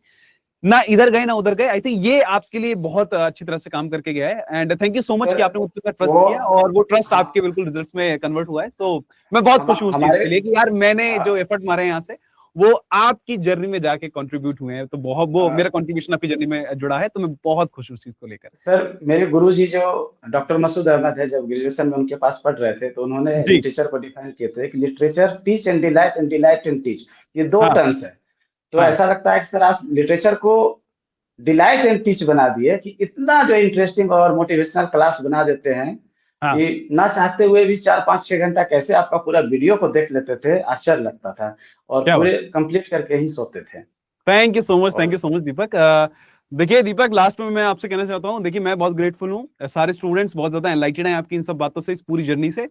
[SPEAKER 1] ना इधर गए ना उधर गए। आई थिंक ये आपके लिए बहुत अच्छी तरह से काम करके गया है, and thank you so much
[SPEAKER 2] sir
[SPEAKER 1] कि आपने मुझ पर
[SPEAKER 2] वो
[SPEAKER 1] ट्रस्ट किया और वो ट्रस्ट
[SPEAKER 2] हम
[SPEAKER 1] आपके बिल्कुल रिजल्ट्स में कन्वर्ट हुआ है। सो मैं बहुत खुश हूँ उस चीज
[SPEAKER 2] हमारे
[SPEAKER 1] के लिए कि यार मैंने
[SPEAKER 2] आ,
[SPEAKER 1] जो एफर्ट मारे हैं यहाँ से वो आपकी जर्नी में जाके कंट्रीब्यूट हुए हैं। तो बहुत वो
[SPEAKER 2] आ,
[SPEAKER 1] मेरा कंट्रीब्यूशन आपकी जर्नी में जुड़ा है, तो मैं बहुत खुश हूँ उस चीज को लेकर।
[SPEAKER 2] सर मेरे गुरुजी जो डॉक्टर मसूद अहमद है, जब ग्रेजुएशन में उनके पास पढ़ रहे थे तो उन्होंने
[SPEAKER 1] जी
[SPEAKER 2] लिटरेचर को डिफाइन किए थे कि literature teach and delight and teach, ये दो
[SPEAKER 1] हाँ
[SPEAKER 2] टर्म्स है। तो
[SPEAKER 1] हाँ
[SPEAKER 2] ऐसा लगता है कि सर आप लिटरेचर को डिलाइट एंड टीच बना दिए कि इतना जो इंटरेस्टिंग और मोटिवेशनल क्लास बना देते हैं
[SPEAKER 1] हाँ।
[SPEAKER 2] कि ना चाहते हुए भी 4 5 6 घंटा कैसे आपका पूरा वीडियो को देख लेते थे, आश्चर्य लगता था और
[SPEAKER 1] क्या बात।
[SPEAKER 2] पूरे कंप्लीट करके ही सोते थे।
[SPEAKER 1] Thank you so much, thank you
[SPEAKER 2] और
[SPEAKER 1] सो मच दीपक। देखिए दीपक, लास्ट में मैं आपसे कहना चाहता हूँ, देखिए मैं बहुत ग्रेटफुल हूँ, सारे स्टूडेंट्स बहुत ज्यादा एनलाइटेड हैं आपकी इन सब बातों से, इस पूरी जर्नी से।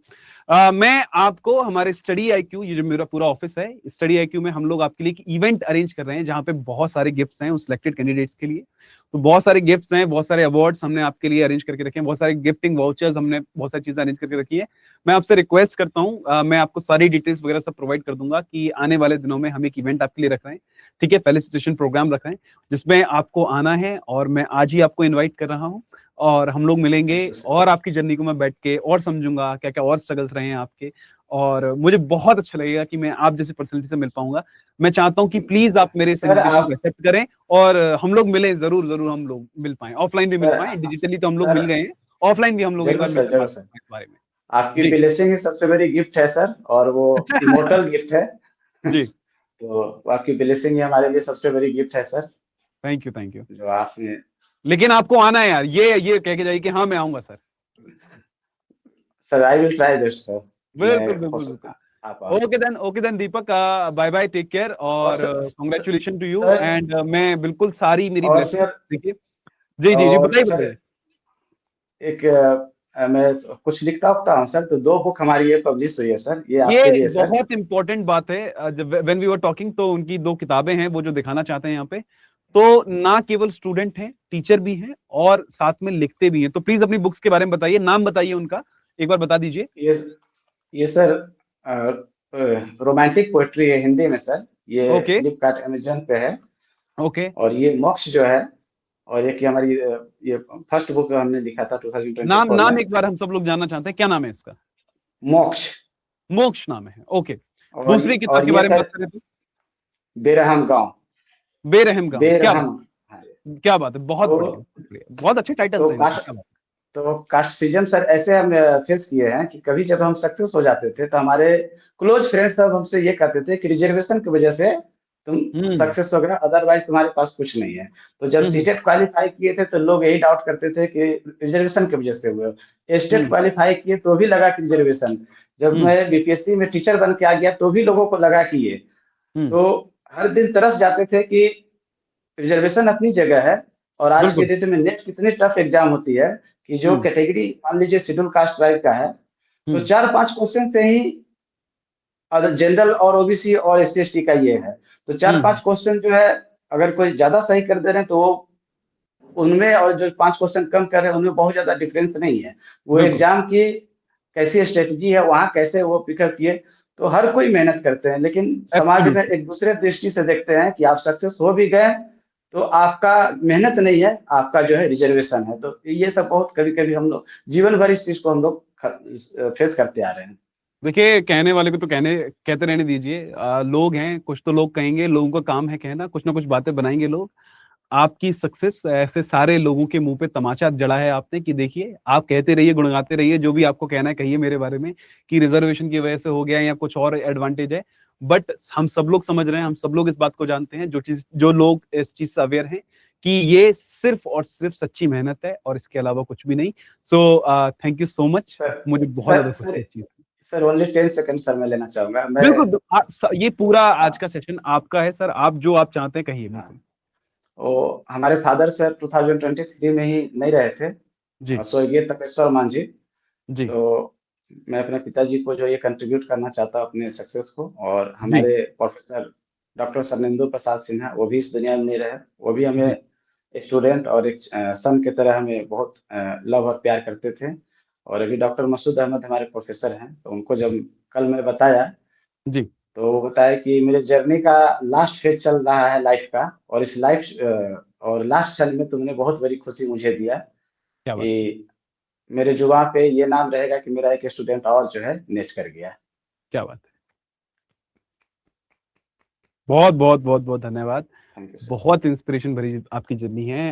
[SPEAKER 1] मैं आपको हमारे स्टडी आईक्यू, ये जो मेरा पूरा ऑफिस है, स्टडी आईक्यू में हम लोग आपके लिए एक इवेंट अरेंज कर रहे हैं जहाँ पे बहुत सारे गिफ्ट्स हैं उस सिलेक्टेड कैंडिडेट्स के लिए। तो बहुत सारे गिफ्ट्स हैं, बहुत सारे अवार्ड्स हमने आपके लिए अरेंज करके रखे हैं, बहुत सारे गिफ्टिंग वाउचर्स, हमने बहुत सारी चीजें अरेंज करके रखी है। मैं आपसे रिक्वेस्ट करता हूँ, मैं आपको सारी डिटेल्स वगैरह सब प्रोवाइड कर दूंगा कि आने वाले दिनों में हम एक इवेंट आपके लिए रख रहे हैं, ठीक है, फेलिसिटेशन प्रोग्राम रख रहे हैं जिसमें आपको आना है, और मैं आज ही आपको इनवाइट कर रहा हूँ। और हम लोग मिलेंगे
[SPEAKER 2] थैंक यू सर।
[SPEAKER 1] और आपकी जर्नी को मैं बैठ के और समझूंगा क्या क्या और स्ट्रगल्स रहे हैं आपके। और मुझे बहुत अच्छा लगेगा कि मैं आप जैसी पर्सनैलिटी से मिल पाऊंगा। मैं चाहता हूँ कि प्लीज आप मेरे इस
[SPEAKER 2] सर
[SPEAKER 1] इन्विटेशन को
[SPEAKER 2] आप
[SPEAKER 1] एक्सेप्ट करें और हम लोग मिलें, जरूर जरूर हम लोग मिल पाएं, ऑफलाइन भी मिल
[SPEAKER 2] सर
[SPEAKER 1] पाएं, डिजिटली तो हम लोग
[SPEAKER 2] सर
[SPEAKER 1] मिल गए हैं, ऑफलाइन भी हम लोग एक बार
[SPEAKER 2] जरूर
[SPEAKER 1] मिलकर बात
[SPEAKER 2] सर,
[SPEAKER 1] करते हैं इस बारे में।
[SPEAKER 2] आपकी
[SPEAKER 1] जी।
[SPEAKER 2] ब्लेसिंग ही सबसे बड़ी गिफ्ट है सर, और वो इमोर्टल गिफ्ट है।
[SPEAKER 1] जी।
[SPEAKER 2] तो आपकी ब्लेसिंग ही हमारे लिए सबसे बड़ी गिफ्ट है sir,
[SPEAKER 1] thank you, thank you.
[SPEAKER 2] जो आपने।
[SPEAKER 1] लेकिन आपको आना है यार, ये कह के जाइए कि हाँ मैं आऊंगा sir.
[SPEAKER 2] Sir I will try best sir. मैं
[SPEAKER 1] बिल्कुल बिल्कुल बिल्कुल।
[SPEAKER 2] आ पाऊँ।
[SPEAKER 1] Okay then Deepak, bye bye, take care,
[SPEAKER 2] और
[SPEAKER 1] और congratulation to you,
[SPEAKER 2] sir
[SPEAKER 1] and मैं बिल्कुल सारी मेरी
[SPEAKER 2] और
[SPEAKER 1] ब्लेसिंग,
[SPEAKER 2] सर
[SPEAKER 1] देखिए। जी जी जी,
[SPEAKER 2] और
[SPEAKER 1] बताइए
[SPEAKER 2] सर
[SPEAKER 1] बताइए।
[SPEAKER 2] एक मैं कुछ लिखता उखता हूँ सर, तो 2 बुक हमारी ये पब्लिश हुई है सर, ये
[SPEAKER 1] ये
[SPEAKER 2] आपके लिए सर।
[SPEAKER 1] बहुत इंपॉर्टेंट बात है, जब व्हेन वी वर टॉकिंग तो उनकी 2 किताबें हैं वो जो दिखाना चाहते हैं यहाँ पे। तो ना केवल स्टूडेंट हैं, टीचर भी हैं और साथ में लिखते भी हैं। तो प्लीज अपनी बुक्स के बारे में बताइए, नाम बताइए उनका, एक बार बता दीजिए।
[SPEAKER 2] ये ये सर रोमांटिक पोएट्री है हिंदी में सर, ये
[SPEAKER 1] ओके
[SPEAKER 2] फ्लिपकार्ट अमेजन पे है।
[SPEAKER 1] ओके।
[SPEAKER 2] और ये मोक्ष जो है, और एक ये हमारी ये फर्स्ट बुक हमने लिखा था
[SPEAKER 1] नाम
[SPEAKER 2] 2024 में।
[SPEAKER 1] नाम एक बार हम सब लोग जानना चाहते हैं, क्या नाम है इसका?
[SPEAKER 2] मोक्ष।
[SPEAKER 1] मोक्ष नाम है, ओके। दूसरी किताब
[SPEAKER 2] और
[SPEAKER 1] के
[SPEAKER 2] ये
[SPEAKER 1] बारे में बात
[SPEAKER 2] सर
[SPEAKER 1] करें तो?
[SPEAKER 2] बेरहम गांव।
[SPEAKER 1] बेरहम गांव, क्या बात,
[SPEAKER 2] बेरहम। हाँ।
[SPEAKER 1] क्या बात है, बहुत
[SPEAKER 2] तो
[SPEAKER 1] बढ़िया, बहुत बढ़िया, बहुत अच्छे टाइटल्स
[SPEAKER 2] तो
[SPEAKER 1] हैं इनके,
[SPEAKER 2] काश
[SPEAKER 1] क्या बात
[SPEAKER 2] तो कास्टिज्म सर ऐसे हम फेस किए हैं कि कभी जब हम सक्सेस हो जाते थे तो हमारे क्लोज फ्रेंड्स सब हमसे ये कहते थे कि रिजर्वेशन की वजह से तुम सक्सेस वगैरह, अदरवाइज तुम्हारे पास कुछ नहीं है। तो जब सीटेट क्वालिफाई किए थे तो लोग यही डाउट करते थे कि रिजर्वेशन की वजह से हुए। स्टेट क्वालिफाई किए तो भी लगा कि रिजर्वेशन। जब मैं बीपीएससी में टीचर बन के आ गया तो भी लोगों को लगा कि ये, तो हर दिन तरस जाते थे कि रिजर्वेशन अपनी जगह है। और आज के डेट में नेट कितनी टफ एग्जाम होती है कि जो कैटेगरी मान लीजिए शेड्यूल कास्ट ट्राइब का है, तो 4-5 क्वेश्चन से ही अगर जनरल और ओबीसी और एससी एसटी का ये है, तो 4-5 क्वेश्चन जो है अगर कोई ज्यादा सही कर दे रहे हैं तो वो उनमें, और जो 5 क्वेश्चन कम कर रहे हैं उनमें बहुत ज्यादा डिफरेंस नहीं है। वो एग्जाम की कैसी स्ट्रेटजी है, वहाँ कैसे वो पिकअप किए, तो हर कोई मेहनत करते हैं, लेकिन समाज में एक दूसरे दृष्टि से देखते हैं कि आप सक्सेस हो भी गए तो आपका मेहनत नहीं है, आपका जो है रिजर्वेशन है। तो ये सब बहुत कभी-कभी हम लोग जीवन भर इस चीज को हम लोग फेस करते आ रहे हैं।
[SPEAKER 1] देखिए, कहने वाले को तो कहते रहने दीजिए। लोग हैं, कुछ तो लोग कहेंगे, लोगों का काम है कहना, कुछ ना कुछ बातें बनाएंगे लोग। आपकी सक्सेस ऐसे सारे लोगों के मुंह पे तमाचा जड़ा है आपने कि देखिए, आप कहते रहिए, गुणगाते रहिए, जो भी आपको कहना है कहिए मेरे बारे में कि रिजर्वेशन की वजह से हो गया या कुछ और एडवांटेज है। बट हम सब लोग समझ रहे हैं, हम सब लोग इस बात को जानते हैं, जो लोग इस चीज से अवेयर हैं कि ये सिर्फ और सिर्फ सच्ची मेहनत है और इसके अलावा कुछ भी नहीं। सो थैंक यू सो मच। मुझे बहुत ज्यादा खुशी है इस चीज।
[SPEAKER 2] सर ओनली 10 सेकंड सर मैं लेना चाहूंगा।
[SPEAKER 1] बिल्कुल, ये पूरा आज का सेशन आपका है सर, आप जो आप चाहते हैं कहिए। बिल्कुल।
[SPEAKER 2] हमारे फादर सर 2023 में ही नहीं रहे थे
[SPEAKER 1] जी,
[SPEAKER 2] स्वर्गीय तपेश्वर मान जी।
[SPEAKER 1] जी,
[SPEAKER 2] तो मैं अपने पिताजी को जो ये कंट्रीब्यूट करना चाहता हूँ अपने सक्सेस को। और हमारे प्रोफेसर डॉक्टर सरनेंदु प्रसाद सिन्हा, वो भी इस दुनिया में नहीं रहे, वो भी हमें स्टूडेंट और एक सन की तरह हमें बहुत लव और प्यार करते थे। और अभी डॉक्टर मसूद अहमद हमारे प्रोफेसर हैं, तो उनको जब कल मैं बताया
[SPEAKER 1] जी,
[SPEAKER 2] तो वो बताया कि मेरे जर्नी का लास्ट फेज चल रहा है लाइफ का, और इस और लास्ट क्षण में तुमने बहुत बड़ी खुशी मुझे दिया
[SPEAKER 1] क्या बात,
[SPEAKER 2] कि मेरे जुबान पे ये नाम रहेगा कि मेरा एक स्टूडेंट और जो है नेट कर गया।
[SPEAKER 1] क्या बात है। बहुत बहुत बहुत बहुत धन्यवाद।
[SPEAKER 2] Thank you sir.
[SPEAKER 1] बहुत इंस्पिरेशन भरी आपकी जर्नी है।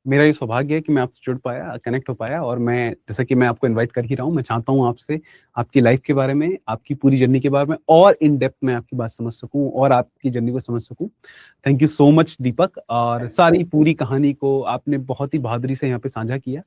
[SPEAKER 1] मेरा ये सौभाग्य है कि मैं आपसे जुड़ पाया, कनेक्ट हो पाया, और मैं जैसा कि मैं आपको इनवाइट कर ही रहा हूँ, मैं चाहता हूँ आपसे आपकी लाइफ के बारे में, आपकी पूरी जर्नी के बारे में और इन डेप्थ में आपकी बात समझ सकूं और आपकी जर्नी को समझ सकूं। थैंक यू सो मच दीपक, और सारी पूरी कहानी को आपने बहुत ही बहादुरी से यहाँ पे साझा किया।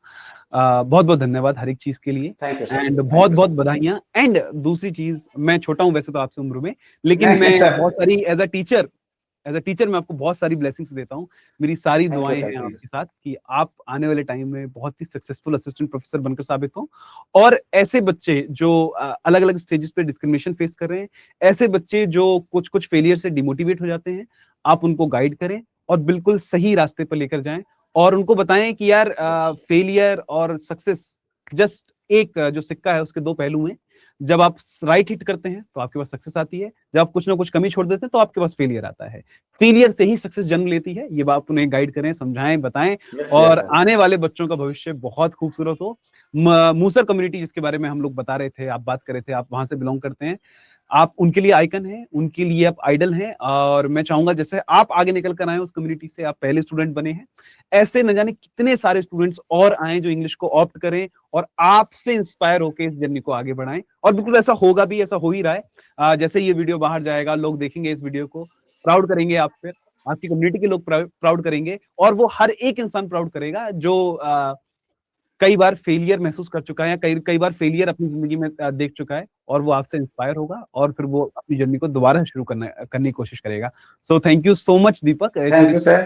[SPEAKER 1] बहुत बहुत धन्यवाद हर एक चीज के लिए, एंड बहुत बहुत बधाइयाँ। एंड दूसरी चीज, मैं छोटा हूँ वैसे तो आपसे उम्र में, लेकिन मैं बहुत सारी एज अ टीचर मैं आपको बहुत सारी ब्लेसिंग्स देता हूँ। मेरी सारी दुआएं हैं आपके साथ कि आप आने वाले टाइम में बहुत ही सक्सेसफुल असिस्टेंट प्रोफेसर बनकर साबित हो, और ऐसे बच्चे जो अलग अलग स्टेजेस पे डिस्क्रिमिनेशन फेस कर रहे हैं, ऐसे बच्चे जो कुछ कुछ फेलियर से डिमोटिवेट हो जाते हैं, आप उनको गाइड करें और बिल्कुल सही रास्ते पर लेकर जाएं, और उनको बताएं कि यार फेलियर और सक्सेस जस्ट एक जो सिक्का है उसके दो पहलू हैं। जब आप राइट हिट करते हैं तो आपके पास सक्सेस आती है, जब आप कुछ ना कुछ कमी छोड़ देते हैं तो आपके पास फेलियर आता है। फेलियर से ही सक्सेस जन्म लेती है। ये बात उन्हें गाइड करें, समझाएं, बताएं, और आने वाले बच्चों का भविष्य बहुत खूबसूरत हो। मूसर कम्युनिटी जिसके बारे में हम लोग बता रहे थे, आप बात कर रहे थे, आप वहां से बिलोंग करते हैं, आप उनके लिए आइकन हैं, उनके लिए आप आइडल हैं, और मैं चाहूंगा जैसे आप आगे निकल कर आए उस कम्युनिटी से, आप पहले स्टूडेंट बने हैं, ऐसे न जाने कितने सारे स्टूडेंट्स और आए जो इंग्लिश को ऑप्ट करें और आपसे इंस्पायर होकर इस जर्नी को आगे बढ़ाएं। और बिल्कुल ऐसा होगा भी, ऐसा हो ही रहा है। जैसे ये वीडियो बाहर जाएगा, लोग देखेंगे इस वीडियो को, प्राउड करेंगे आप पे, आपकी कम्युनिटी के लोग प्राउड करेंगे, और वो हर एक इंसान प्राउड करेगा जो कई बार फेलियर महसूस कर चुका है या कई बार फेलियर अपनी जिंदगी में देख चुका है, और वो आपसे इंस्पायर होगा और फिर वो अपनी जर्नी को दोबारा शुरू करने की कोशिश करेगा। सो thank you so much Deepak.
[SPEAKER 2] Thank you sir.